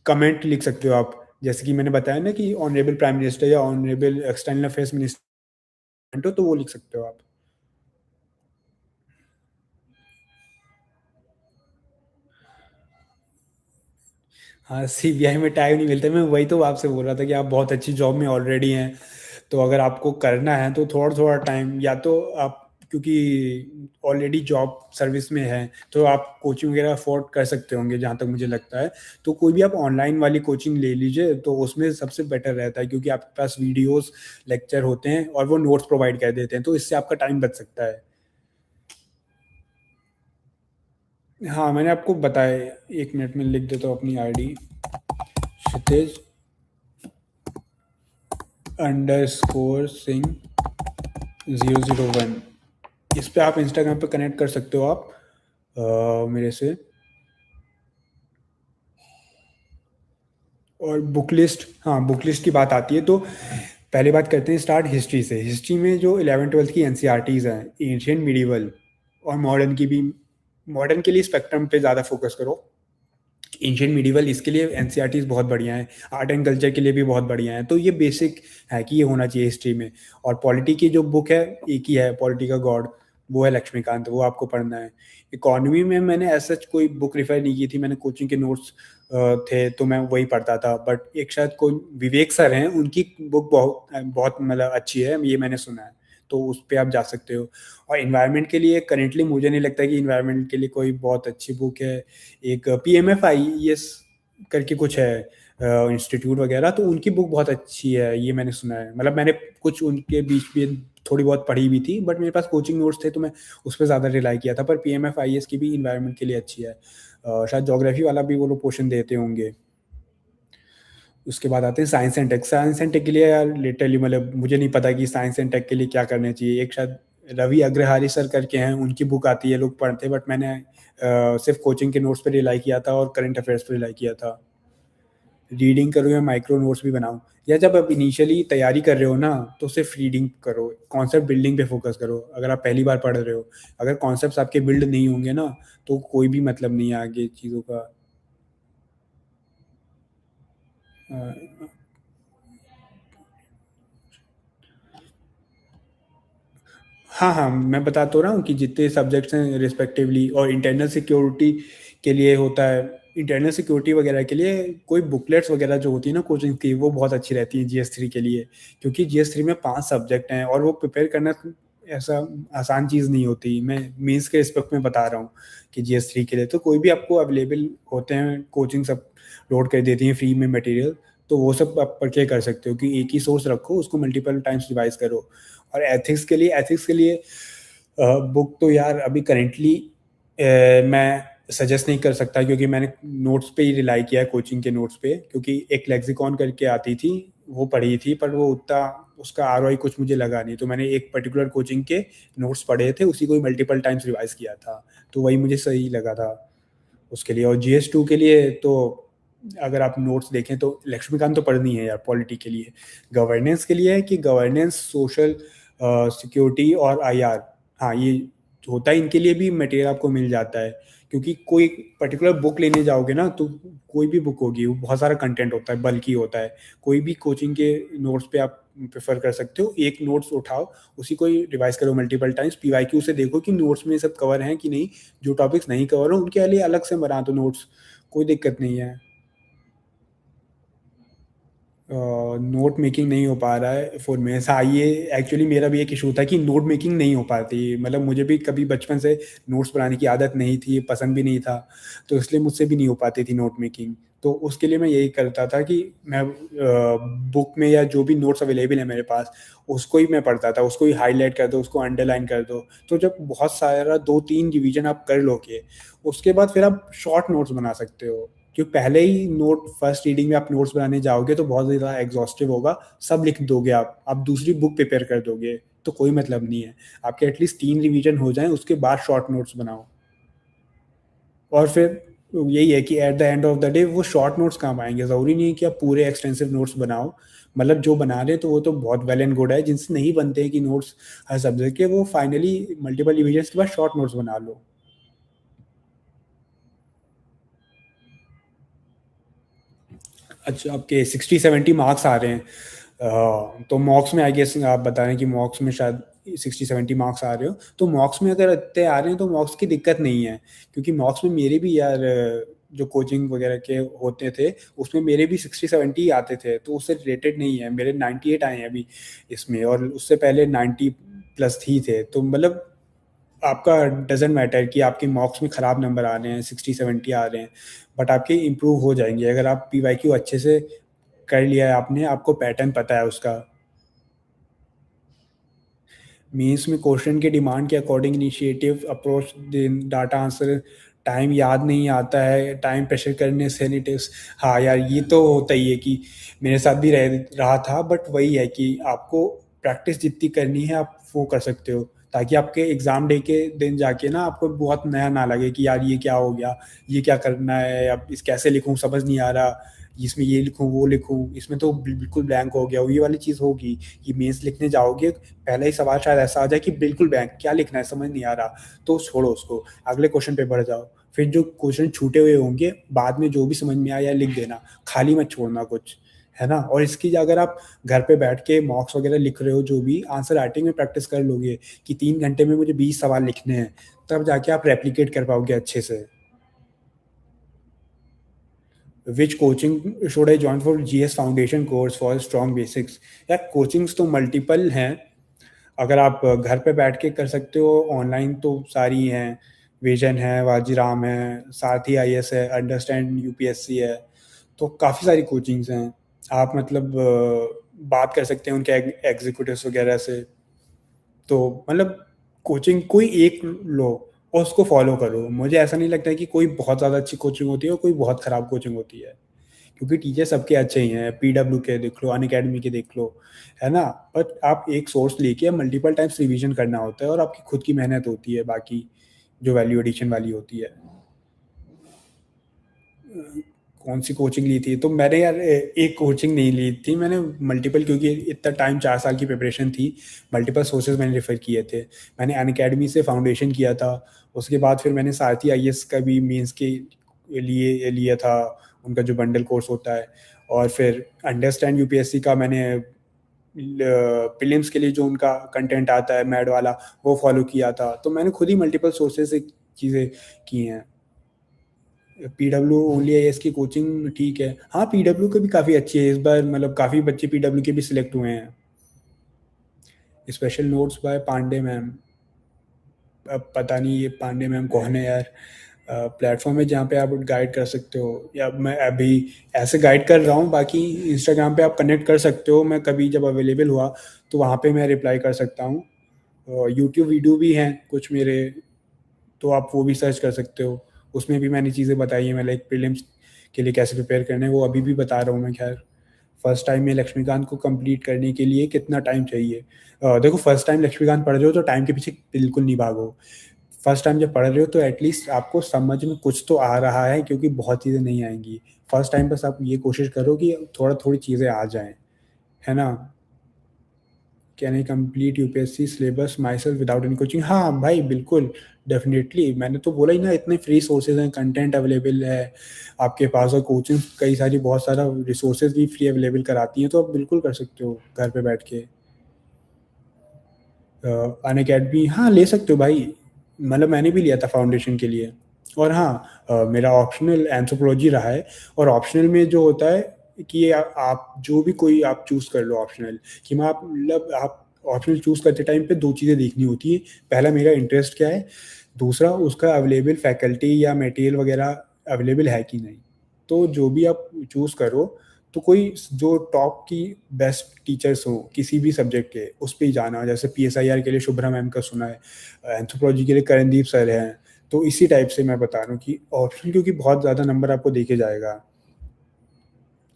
कमेंट लिख सकते हो आप, जैसे कि मैंने बताया ना कि ऑनरेबल प्राइम मिनिस्टर या ऑनरेबल एक्सटर्नल अफेयर्स मिनिस्टर हो तो वो लिख सकते हो आप। हाँ, सीबीआई में टाइम नहीं मिलता, मैं वही तो आपसे बोल रहा था कि आप बहुत अच्छी जॉब में ऑलरेडी हैं, तो अगर आपको करना है तो थोड़ा थोड़ा टाइम, या तो आप क्योंकि ऑलरेडी जॉब सर्विस में है तो आप कोचिंग वगैरह अफोर्ड कर सकते होंगे जहाँ तक मुझे लगता है, तो कोई भी आप ऑनलाइन वाली कोचिंग ले लीजिए, तो उसमें सबसे बेटर रहता है क्योंकि आपके पास वीडियोस लेक्चर होते हैं और वो नोट्स प्रोवाइड कर देते हैं, तो इससे आपका टाइम बच सकता है। हाँ, मैंने आपको बताया, 1 मिनट में लिख देता हूँ अपनी आईडी, क्षितिज अंडरस्कोर सिंह 001। इस पे आप इंस्टाग्राम पे कनेक्ट कर सकते हो आप मेरे से। और बुक लिस्ट, हाँ बुक लिस्ट की बात आती है तो पहले बात करते हैं स्टार्ट हिस्ट्री से। हिस्ट्री में जो 11th 12th की एनसीईआरटीज़ हैं, एंशियंट मिडिवल और मॉडर्न की भी, मॉडर्न के लिए स्पेक्ट्रम पे ज़्यादा फोकस करो। एंशियंट मिडिवल इसके लिए एनसीईआरटीज़ बहुत बढ़िया हैं, आर्ट एंड कल्चर के लिए भी बहुत बढ़िया हैं, तो ये बेसिक है कि ये होना चाहिए हिस्ट्री में। और पॉलिटी की जो बुक है एक ही है, पॉलिटी का गॉड, वो है लक्ष्मीकांत, वो आपको पढ़ना है। इकोनॉमी में मैंने ऐसा कोई बुक रिफर नहीं की थी, मैंने कोचिंग के नोट्स थे तो मैं वही पढ़ता था, बट एक शायद कोई विवेक सर हैं, उनकी बुक बहुत बहुत मतलब अच्छी है, ये मैंने सुना है, तो उस पर आप जा सकते हो। और इन्वायरमेंट के लिए करेंटली मुझे नहीं लगता कि इन्वायरमेंट के लिए कोई बहुत अच्छी बुक है। एक PMFIES करके कुछ है इंस्टीट्यूट वगैरह, तो उनकी बुक बहुत अच्छी है, ये मैंने सुना है, मतलब मैंने कुछ उनके बीच में थोड़ी बहुत पढ़ी भी थी, बट मेरे पास कोचिंग नोट्स थे तो मैं उस पर ज़्यादा रिलाई किया था। पर PMFIES की भी इन्वायरमेंट के लिए अच्छी है। शायद जोग्राफी वाला भी वो लोग पोर्शन देते होंगे। उसके बाद आते हैं science and tech. Science and tech के लिए यार लिटरली मतलब मुझे नहीं पता कि साइंस एंड टेक के लिए क्या करना चाहिए। एक शायद रवि अग्रहारी सर करके हैं, उनकी बुक आती है, लोग पढ़ते हैं, बट मैंने सिर्फ कोचिंग के नोट्स पे रिलाई किया था और करंट अफेयर्स पे रिलाई किया था। रीडिंग करो या माइक्रो नोट्स भी बनाओ, या जब आप इनिशियली तैयारी कर रहे हो ना तो सिर्फ रीडिंग करो, कॉन्सेप्ट बिल्डिंग पे फोकस करो। अगर आप पहली बार पढ़ रहे हो, अगर कॉन्सेप्ट्स आपके बिल्ड नहीं होंगे ना तो कोई भी मतलब नहीं है आगे चीज़ों का। अ, हाँ हाँ, मैं बता तो रहा हूँ कि जितने सब्जेक्ट्स हैं रिस्पेक्टिवली, और इंटरनल सिक्योरिटी के लिए होता है, इंटरनल सिक्योरिटी वगैरह के लिए कोई बुकलेट्स वगैरह जो होती है ना कोचिंग की, वो बहुत अच्छी रहती है GS3 के लिए, क्योंकि GS3 में 5 सब्जेक्ट हैं और वो प्रिपेयर करना ऐसा आसान चीज़ नहीं होती। मैं मीन्स के रिस्पेक्ट में बता रहा हूँ कि GS3 के लिए तो कोई भी आपको अवेलेबल होते हैं, कोचिंग सब लोड कर देती हैं फ्री में मटेरियल, तो वो सब आप परचेज कर सकते हो कि एक ही सोर्स रखो, उसको मल्टीपल टाइम्स रिवाइज करो। और एथिक्स के लिए बुक तो यार अभी करेंटली मैं सजेस्ट नहीं कर सकता, क्योंकि मैंने नोट्स पे ही रिलाई किया है, कोचिंग के नोट्स पे, क्योंकि एक लेक्सिकॉन करके आती थी वो पढ़ी थी, पर वो उतना उसका ROI कुछ मुझे लगा नहीं, तो मैंने एक पर्टिकुलर कोचिंग के नोट्स पढ़े थे, उसी को ही मल्टीपल टाइम्स रिवाइज किया था, तो वही मुझे सही लगा था उसके लिए। और GS2 के लिए तो अगर आप नोट्स देखें तो लक्ष्मीकांत तो पढ़नी है यार पॉलिटी के लिए। गवर्नेंस के लिए है कि गवर्नेंस, सोशल सिक्योरिटी और IR, हाँ ये होता है, इनके लिए भी मटेरियल आपको मिल जाता है, क्योंकि कोई पर्टिकुलर बुक लेने जाओगे ना तो कोई भी बुक होगी वो बहुत सारा कंटेंट होता है, बल्कि होता है। कोई भी कोचिंग के नोट्स पे आप प्रेफर कर सकते हो, एक नोट्स उठाओ, उसी को ही रिवाइज करो मल्टीपल टाइम्स, PYQ से देखो कि नोट्स में सब कवर हैं कि नहीं, जो टॉपिक्स नहीं कवर हो उनके लिए अलग से बना दो नोट्स, कोई दिक्कत नहीं है। नोट मेकिंग नहीं हो पा रहा है फ़ोन में। हाँ, ये एक्चुअली मेरा भी एक इशू था कि नोट मेकिंग नहीं हो पाती। मतलब मुझे भी कभी बचपन से नोट्स बनाने की आदत नहीं थी, पसंद भी नहीं था, तो इसलिए मुझसे भी नहीं हो पाती थी नोट मेकिंग। तो उसके लिए मैं यही करता था कि मैं बुक में या जो भी नोट्स अवेलेबल है मेरे पास, उसको ही मैं पढ़ता था, उसको ही हाइलाइट कर दो, उसको अंडरलाइन कर दो। तो जब बहुत सारा 2-3 रिवीजन आप कर लोगे, उसके बाद फिर आप शॉर्ट नोट्स बना सकते हो। क्योंकि पहले ही नोट फर्स्ट रीडिंग में आप नोट्स बनाने जाओगे तो बहुत ज़्यादा एग्जॉस्टिव होगा, सब लिख दोगे आप दूसरी बुक प्रिपेयर कर दोगे, तो कोई मतलब नहीं है। आपके एटलीस्ट 3 रिवीजन हो जाएँ, उसके बाद शॉर्ट नोट्स बनाओ। और फिर यही है कि at the end of the day वो शॉर्ट नोट्स काम आएँगे, ज़रूरी नहीं है कि आप पूरे एक्सटेंसिव नोट्स बनाओ। मतलब जो बना रहे हैं तो वो तो बहुत वेल एंड गुड है, जिनसे नहीं बनते हैं कि नोट्स हर सब्जेक्ट के, वो फाइनली मल्टीपल रिवीजन्स के बाद शॉर्ट नोट्स बना लो। अच्छा, आपके 60-70 मार्क्स आ रहे हैं। तो मॉक्स में आई गेस आप बता रहे हैं कि मॉक्स में शायद 60-70 मार्क्स आ रहे हो। तो मॉक्स में अगर इतने आ रहे हैं तो मॉक्स की दिक्कत नहीं है, क्योंकि मॉक्स में मेरे भी यार जो कोचिंग वगैरह के होते थे, उसमें मेरे भी 60-70 ही आते थे, तो उससे रिलेटेड नहीं है। मेरे 98 आए हैं अभी इसमें, और उससे पहले 90 प्लस ही थे। तो मतलब आपका डज़न्ट मैटर कि आपके मॉक्स में ख़राब नंबर आ रहे हैं, 60-70 आ रहे हैं, बट आपके इम्प्रूव हो जाएँगे अगर आप पीवाईक्यू अच्छे से कर लिया है आपने, आपको पैटर्न पता है उसका। मेंस में क्वेश्चन के डिमांड के according initiative approach then data answer, time याद नहीं आता है, टाइम प्रेशर करने से नेटिव्स। हाँ यार, ये तो होता ही है कि मेरे साथ भी रह रहा था, बट वही है कि आपको प्रैक्टिस जितनी करनी है आप वो कर सकते हो, ताकि आपके एग्ज़ाम डे के दिन जाके ना आपको बहुत नया ना लगे कि यार ये क्या हो गया, ये क्या करना है, अब इस कैसे लिखूँ समझ नहीं आ रहा, इसमें ये लिखूँ, वो लिखूँ, इसमें तो बिल्कुल ब्लैंक हो गया, ये वाली चीज़ होगी। कि मेंस लिखने जाओगे, पहला ही सवाल शायद ऐसा आ जाए कि बिल्कुल ब्लैंक, क्या लिखना है समझ नहीं आ रहा, तो छोड़ो उसको, अगले क्वेश्चन पे बढ़ जाओ। फिर जो क्वेश्चन छूटे हुए होंगे, बाद में जो भी समझ में आया लिख देना, खाली मत छोड़ना कुछ, है ना? और इसकी अगर आप घर पे बैठ के मॉक्स वगैरह लिख रहे हो, जो भी आंसर राइटिंग में प्रैक्टिस कर लोगे कि 3 घंटे में मुझे 20 सवाल लिखने हैं, तब जाके आप रेप्लिकेट कर पाओगे अच्छे से। Which coaching should I join for GS foundation course for strong basics? यार कोचिंग्स तो मल्टीपल हैं। अगर आप घर पे बैठ के कर सकते हो, ऑनलाइन तो सारी हैं। विजन है, वाजीराम है, सारथी आईएएस है, अंडरस्टैंड यूपीएससी है, तो काफ़ी सारी कोचिंग्स हैं। आप मतलब बात कर सकते हैं उनके एग्जीक्यूटिव्स वगैरह से। तो मतलब कोचिंग कोई एक लो और उसको फॉलो करो। मुझे ऐसा नहीं लगता है कि कोई बहुत ज़्यादा अच्छी कोचिंग होती है और कोई बहुत ख़राब कोचिंग होती है। क्योंकि टीचर सबके अच्छे ही हैं, पीडब्ल्यू के देख लो, अनअकैडमी के देख लो, है ना? बट आप एक सोर्स लेके मल्टीपल टाइम्स रिवीजन करना होता है, और आपकी खुद की मेहनत होती है बाकी, जो वैल्यू एडिशन वाली होती है। कौन सी कोचिंग ली थी? तो मैंने यार एक कोचिंग नहीं ली थी मैंने, मल्टीपल, क्योंकि इतना टाइम 4 साल की प्रिपरेशन थी, मल्टीपल सोर्सेज़ मैंने रेफ़र किए थे। मैंने अनअकैडमी से फाउंडेशन किया था, उसके बाद फिर मैंने सारथी आईएएस का भी मेंस के लिए लिया था, उनका जो बंडल कोर्स होता है, और फिर अंडरस्टैंड यूपीएससी का मैंने प्रीलिम्स के लिए जो उनका कंटेंट आता है मैड वाला, वो फॉलो किया था। तो मैंने खुद ही मल्टीपल सोर्सेज़ से चीज़ें की हैं। पीडब्ल्यू ओनली आईएएस की कोचिंग ठीक है। हाँ, पीडब्ल्यू की भी काफ़ी अच्छी है, इस बार मतलब काफ़ी बच्चे पीडब्ल्यू के भी सिलेक्ट हुए हैं। Special notes by Pandey ma'am. अब पता नहीं ये पांडे मैम कौन है यार। प्लेटफॉर्म है जहाँ पे आप गाइड कर सकते हो, या मैं अभी ऐसे गाइड कर रहा हूँ, बाकी इंस्टाग्राम पे आप कनेक्ट कर सकते हो, मैं कभी जब अवेलेबल हुआ तो वहाँ पे मैं रिप्लाई कर सकता हूँ। और यूट्यूब वीडियो भी हैं कुछ मेरे, तो आप वो भी सर्च कर सकते हो। उसमें भी मैंने चीज़ें बताई हैं, मैं लाइक प्रीलिम्स के लिए कैसे प्रिपेयर करना है वो अभी भी बता रहा हूँ मैं। खैर, फर्स्ट टाइम में लक्ष्मीकांत को कंप्लीट करने के लिए कितना टाइम चाहिए? देखो, फर्स्ट टाइम लक्ष्मीकांत पढ़ रहे हो तो टाइम के पीछे बिल्कुल नहीं भागो। फर्स्ट टाइम जब पढ़ रहे हो तो एटलीस्ट आपको समझ में कुछ तो आ रहा है, क्योंकि बहुत चीज़ें नहीं आएँगी। फर्स्ट टाइम बस आप ये कोशिश करो कि थोड़ी चीज़ें आ जाएँ, है ना? Can I complete UPSC syllabus my self without any coaching? हाँ भाई, बिल्कुल, डेफिनेटली। मैंने तो बोला ही ना, इतने फ्री सोर्सेज हैं, कंटेंट अवेलेबल है आपके पास, और कोचिंग कई सारी बहुत सारा रिसोर्सेज भी फ्री अवेलेबल कराती हैं, तो आप बिल्कुल कर सकते हो घर पे बैठ के। अनअकैडमी, हाँ, ले सकते हो भाई। मतलब मैंने भी लिया था फाउंडेशन के लिए। और हाँ, मेरा ऑप्शनल एंथ्रोपोलॉजी रहा है, और ऑप्शनल में जो होता है कि आप जो भी कोई आप चूज़ कर लो ऑप्शनल, कि मैं आप मतलब आप ऑप्शनल चूज़ करते टाइम पे 2 चीज़ें देखनी होती हैं। पहला मेरा इंटरेस्ट क्या है, दूसरा उसका अवेलेबल फैकल्टी या मटेरियल वगैरह अवेलेबल है कि नहीं। तो जो भी आप चूज़ करो, तो कोई जो टॉप की बेस्ट टीचर्स हों किसी भी सब्जेक्ट के, उस पे ही जाना। जैसे पीएसआईआर के लिए शुभ्रा मैम का सुना है, एंथ्रोपोलॉजी के लिए करणदीप सर हैं। तो इसी टाइप से मैं बता रहा हूँ कि ऑप्शनल क्योंकि बहुत ज़्यादा नंबर आपको देके जाएगा।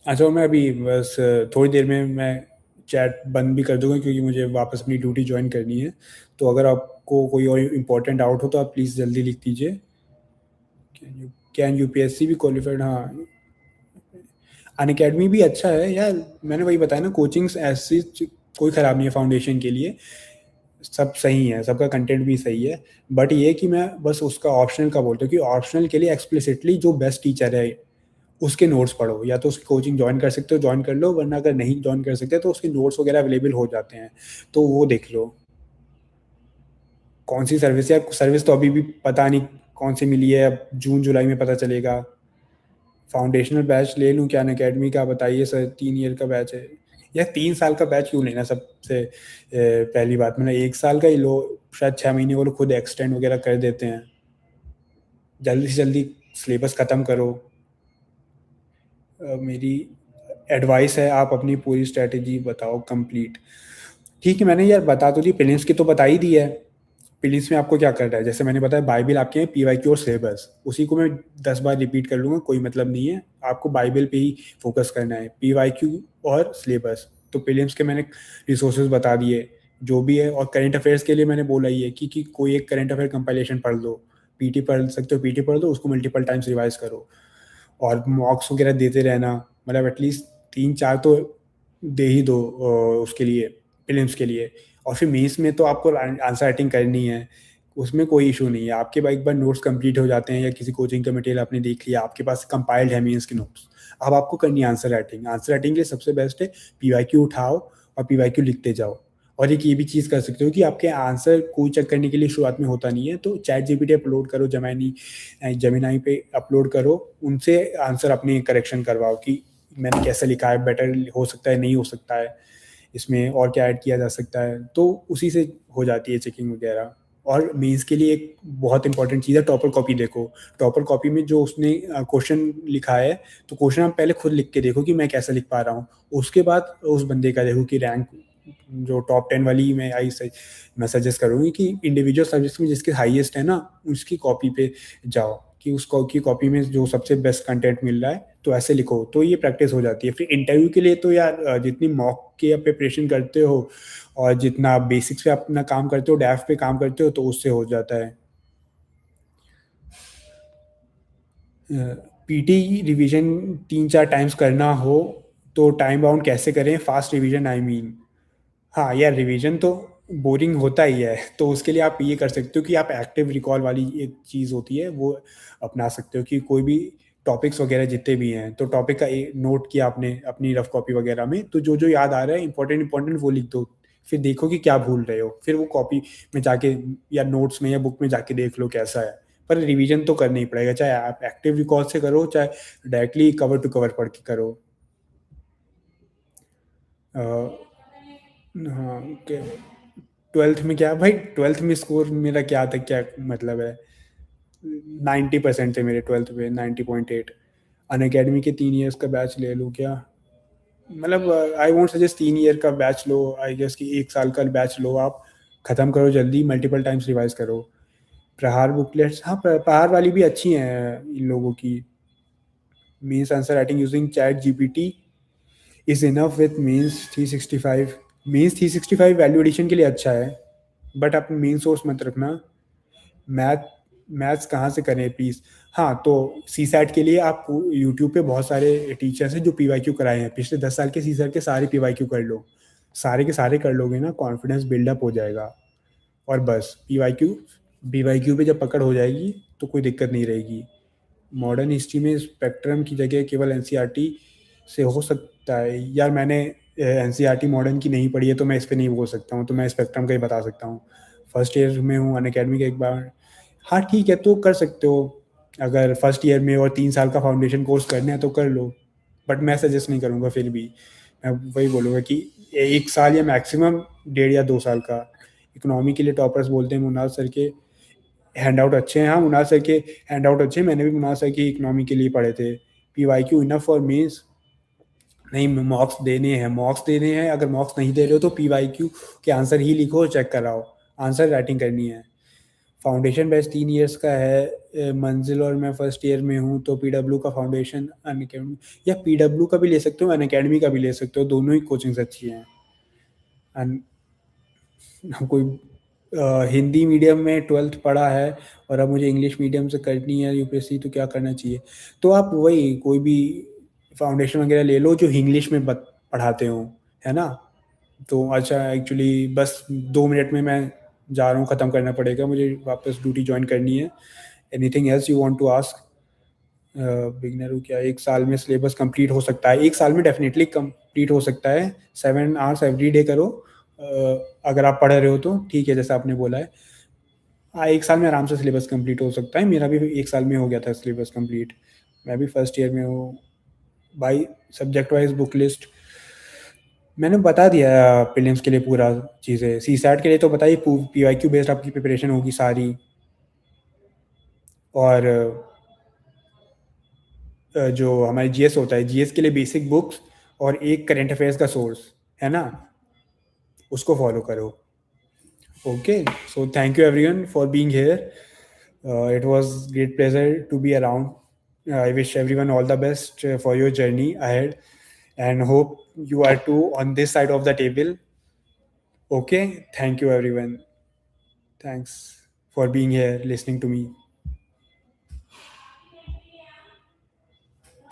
अच्छा, मैं अभी बस थोड़ी देर में मैं चैट बंद भी कर दूँगा क्योंकि मुझे वापस अपनी ड्यूटी जॉइन करनी है। तो अगर आपको कोई और इम्पोर्टेंट डाउट हो तो आप प्लीज़ जल्दी लिख दीजिए। कैन यूपीएससी भी क्वालिफाइड, हाँ। अनअकैडमी भी अच्छा है यार, मैंने वही बताया ना, कोचिंग्स ऐसी कोई ख़राब नहीं है फाउंडेशन के लिए, सब सही है, सबका कंटेंट भी सही है। बट ये कि मैं बस उसका ऑप्शनल का बोलता हूँ कि ऑप्शनल के लिए एक्सप्लिसिटली जो बेस्ट टीचर है, उसके नोट्स पढ़ो, या तो उसकी कोचिंग जॉइन कर सकते हो जॉइन कर लो, वरना अगर नहीं जॉइन कर सकते तो उसके नोट्स वगैरह अवेलेबल हो जाते हैं, तो वो देख लो। कौन सी सर्विस है, सर्विस तो अभी भी पता नहीं कौन सी मिली है, अब जून जुलाई में पता चलेगा। फाउंडेशनल बैच ले लूँ क्या अनअकैडमी का, बताइए सर, 3 ईयर का बैच है। या 3 साल का बैच क्यों लेना, सबसे पहली बात मैंने 1 साल का ही लो, शायद 6 महीने वो लोग खुद एक्सटेंड वगैरह कर देते हैं। जल्दी से जल्दी सिलेबस ख़त्म करो। मेरी एडवाइस है, आप अपनी पूरी स्ट्रैटेजी बताओ कंप्लीट। ठीक है, मैंने यार बता तो दी, प्रीलिम्स की तो बता ही दी है। प्रीलिम्स में आपको क्या करना है, जैसे मैंने बताया बाइबिल आपके हैं, पीवाईक्यू और सिलेबस, उसी को मैं 10 बार रिपीट कर लूँगा, कोई मतलब नहीं है। आपको बाइबिल पे ही फोकस करना है, पीवाईक्यू और सिलेबस। तो प्रीलिम्स के मैंने रिसोर्सेज बता दिए जो भी है, और करंट अफेयर्स के लिए मैंने बोला ही है कि कोई एक करंट अफेयर कंपाइलेशन पढ़ लो। पीटी पढ़ सकते हो, पीटी पढ़ लो, उसको मल्टीपल टाइम्स रिवाइज करो, और मॉक्स वगैरह देते रहना। मतलब एटलीस्ट 3-4 तो दे ही दो उसके लिए, प्रीलिम्स के लिए। और फिर मेंस में तो आपको आंसर राइटिंग करनी है, उसमें कोई इशू नहीं है। आपके पास एक बार नोट्स कंप्लीट हो जाते हैं या किसी कोचिंग का मटेरियल आपने देख लिया, आपके पास कंपाइल्ड है मेंस के नोट्स, अब आपको करनी है आंसर राइटिंग। आंसर राइटिंग के लिए सबसे बेस्ट है पीवाईक्यू उठाओ और पीवाईक्यू लिखते जाओ। और एक ये भी चीज़ कर सकते हो कि आपके आंसर कोई चेक करने के लिए शुरुआत में होता नहीं है, तो चैट जीपीटी अपलोड करो, जमिनाई पे अपलोड करो, उनसे आंसर अपनी करेक्शन करवाओ कि मैंने कैसा लिखा है, बेटर हो सकता है, नहीं हो सकता है, इसमें और क्या ऐड किया जा सकता है, तो उसी से हो जाती है चेकिंग वगैरह। और मेंस के लिए एक बहुत इंपॉर्टेंट चीज़ है, टॉपर कॉपी देखो। टॉपर कॉपी में जो उसने क्वेश्चन लिखा है, तो क्वेश्चन आप पहले खुद लिख के देखो कि मैं कैसा लिख पा रहा हूँ, उसके बाद उस बंदे का देखो कि रैंक जो टॉप 10 वाली में आई सही। मैं सजेस्ट करूँगी कि इंडिविजुअल सब्जेक्ट्स में जिसके हाईएस्ट है ना, उसकी कॉपी पे जाओ, कि उस की कॉपी में जो सबसे बेस्ट कंटेंट मिल रहा है, तो ऐसे लिखो, तो ये प्रैक्टिस हो जाती है। फिर इंटरव्यू के लिए तो यार जितनी मॉक की आप प्रिपरेशन करते हो और जितना आप बेसिक्स पे अपना काम करते हो, डैफ पे काम करते हो, तो उससे हो जाता है। पीटी रिवीजन 3-4 टाइम्स करना हो तो टाइम बाउंड कैसे करें, फास्ट रिवीजन आई मीन। हाँ यार, रिवीजन तो बोरिंग होता ही है, तो उसके लिए आप ये कर सकते हो कि आप एक्टिव रिकॉल वाली एक चीज़ होती है वो अपना सकते हो, कि कोई भी टॉपिक्स वगैरह जितने भी हैं, तो टॉपिक का नोट किया आपने अपनी रफ कॉपी वगैरह में, तो जो जो याद आ रहा है इंपॉर्टेंट इंपॉर्टेंट वो लिख दो। फिर देखो कि क्या भूल रहे हो, फिर वो कॉपी में जाके या नोट्स में या बुक में जाके देख लो कैसा है। पर रिवीजन तो करना ही पड़ेगा, चाहे आप एक्टिव रिकॉल से करो चाहे डायरेक्टली कवर टू कवर पढ़ के करो। अ, हाँ, ओके। 12th में क्या भाई, 12th में स्कोर मेरा क्या था, क्या मतलब है, 90% थे मेरे 12th में, 90.8। अन अकेडमी के 3 ईयर्स का बैच ले लूँ क्या, मतलब आई वोंट सजेस्ट 3 ईयर का बैच लो, आई गेस कि 1 साल का बैच लो आप, ख़त्म करो जल्दी, मल्टीपल टाइम्स रिवाइज करो। प्रहार बुकलेट्स, हाँ, प्रहार वाली भी अच्छी हैं इन लोगों की। Means answer writing using ChatGPT is enough with means 365। Means 365 value addition के लिए अच्छा है, बट आप मेन सोर्स मत रखना। मैथ मैथ्स कहाँ से करें प्लीज़। हाँ, तो सी सैट के लिए आप यूट्यूब पे बहुत सारे टीचर्स हैं जो पीवाईक्यू कराए हैं, पिछले 10 साल के सी सैट के सारे पीवाईक्यू कर लो। सारे के सारे कर लोगे ना, कॉन्फिडेंस बिल्डअप हो जाएगा। और बस पीवाईक्यू पे जब पकड़ हो जाएगी तो कोई दिक्कत नहीं रहेगी। मॉडर्न हिस्ट्री में स्पेक्ट्रम की जगह केवल एनसीईआरटी से हो सकता है यार, मैंने एनसीईआरटी मॉडर्न की नहीं पढ़ी है, तो मैं इस पे नहीं बोल सकता हूँ, तो मैं स्पेक्ट्रम का ही बता सकता हूँ। फर्स्ट ईयर में हूँ अन अकेडमी का एक बार। हाँ ठीक है, तो कर सकते हो, अगर फर्स्ट ईयर में और 3 साल का फाउंडेशन कोर्स करना है तो कर लो। बट मैं सजेस्ट नहीं करूँगा फिर भी। मैं वही बोलूँगा कि 1 साल या मैक्सिमम 1.5 या 2 साल का। इकोनॉमी के लिए टॉपर्स बोलते हैं मुनाज सर के हैंडआउट अच्छे हैं। हाँ, मुनाज सर के हैंडआउट अच्छे हैं, मैंने भी मुनाज सर की इकोनॉमी के लिए पढ़े थे। PYQ इनफ फॉर मीन्स नहीं, मॉक्स देने हैं। अगर मॉक्स नहीं दे रहे हो तो PYQ के आंसर ही लिखो, चेक कराओ, आंसर राइटिंग करनी है। फाउंडेशन बैच 3 इयर्स का है। मंजिल और मैं फर्स्ट ईयर में हूँ, तो PW का फाउंडेशन अनअकैडमी, या PW का भी ले सकते हो, अनअकैडमी का भी ले सकते हो, दोनों ही कोचिंग्स अच्छी हैं। कोई हिंदी मीडियम में 12th पढ़ा है और अब मुझे इंग्लिश मीडियम से करनी है UPSC, तो क्या करना चाहिए? तो आप वही कोई भी फाउंडेशन वगैरह ले लो जो इंग्लिश में पढ़ाते हो, है ना? तो अच्छा, एक्चुअली बस 2 मिनट में मैं जा रहा हूँ, ख़त्म करना पड़ेगा मुझे, वापस ड्यूटी ज्वाइन करनी है। Anything else you want to ask? Beginner हूँ क्या 1 साल में सिलेबस कंप्लीट हो सकता है? 1 साल में डेफिनेटली कंप्लीट हो सकता है। 7 आवर्स एवरी डे करो, अगर आप पढ़ रहे हो तो ठीक है, जैसा आपने बोला है। हाँ, 1 साल में आराम से सिलेबस कंप्लीट हो सकता है। मेरा भी 1 साल में हो गया था सिलेबस कंप्लीट। मैं भी फर्स्ट ईयर में हूँ। By subject wise book list मैंने बता दिया, प्रीलिम्स के लिए पूरा चीज़ें। CSAT के लिए तो बताइए, PYQ बेस्ड आपकी प्रिपरेशन होगी सारी, और जो हमारी GS होता है, GS के लिए बेसिक बुक्स और एक करंट अफेयर्स का सोर्स, है ना, उसको फॉलो करो। Okay, so thank you everyone for being here. It was great pleasure to be around. I wish everyone all the best for your journey ahead, and hope you are too on this side of the table. Okay, thank you everyone. Thanks for being here, listening to me.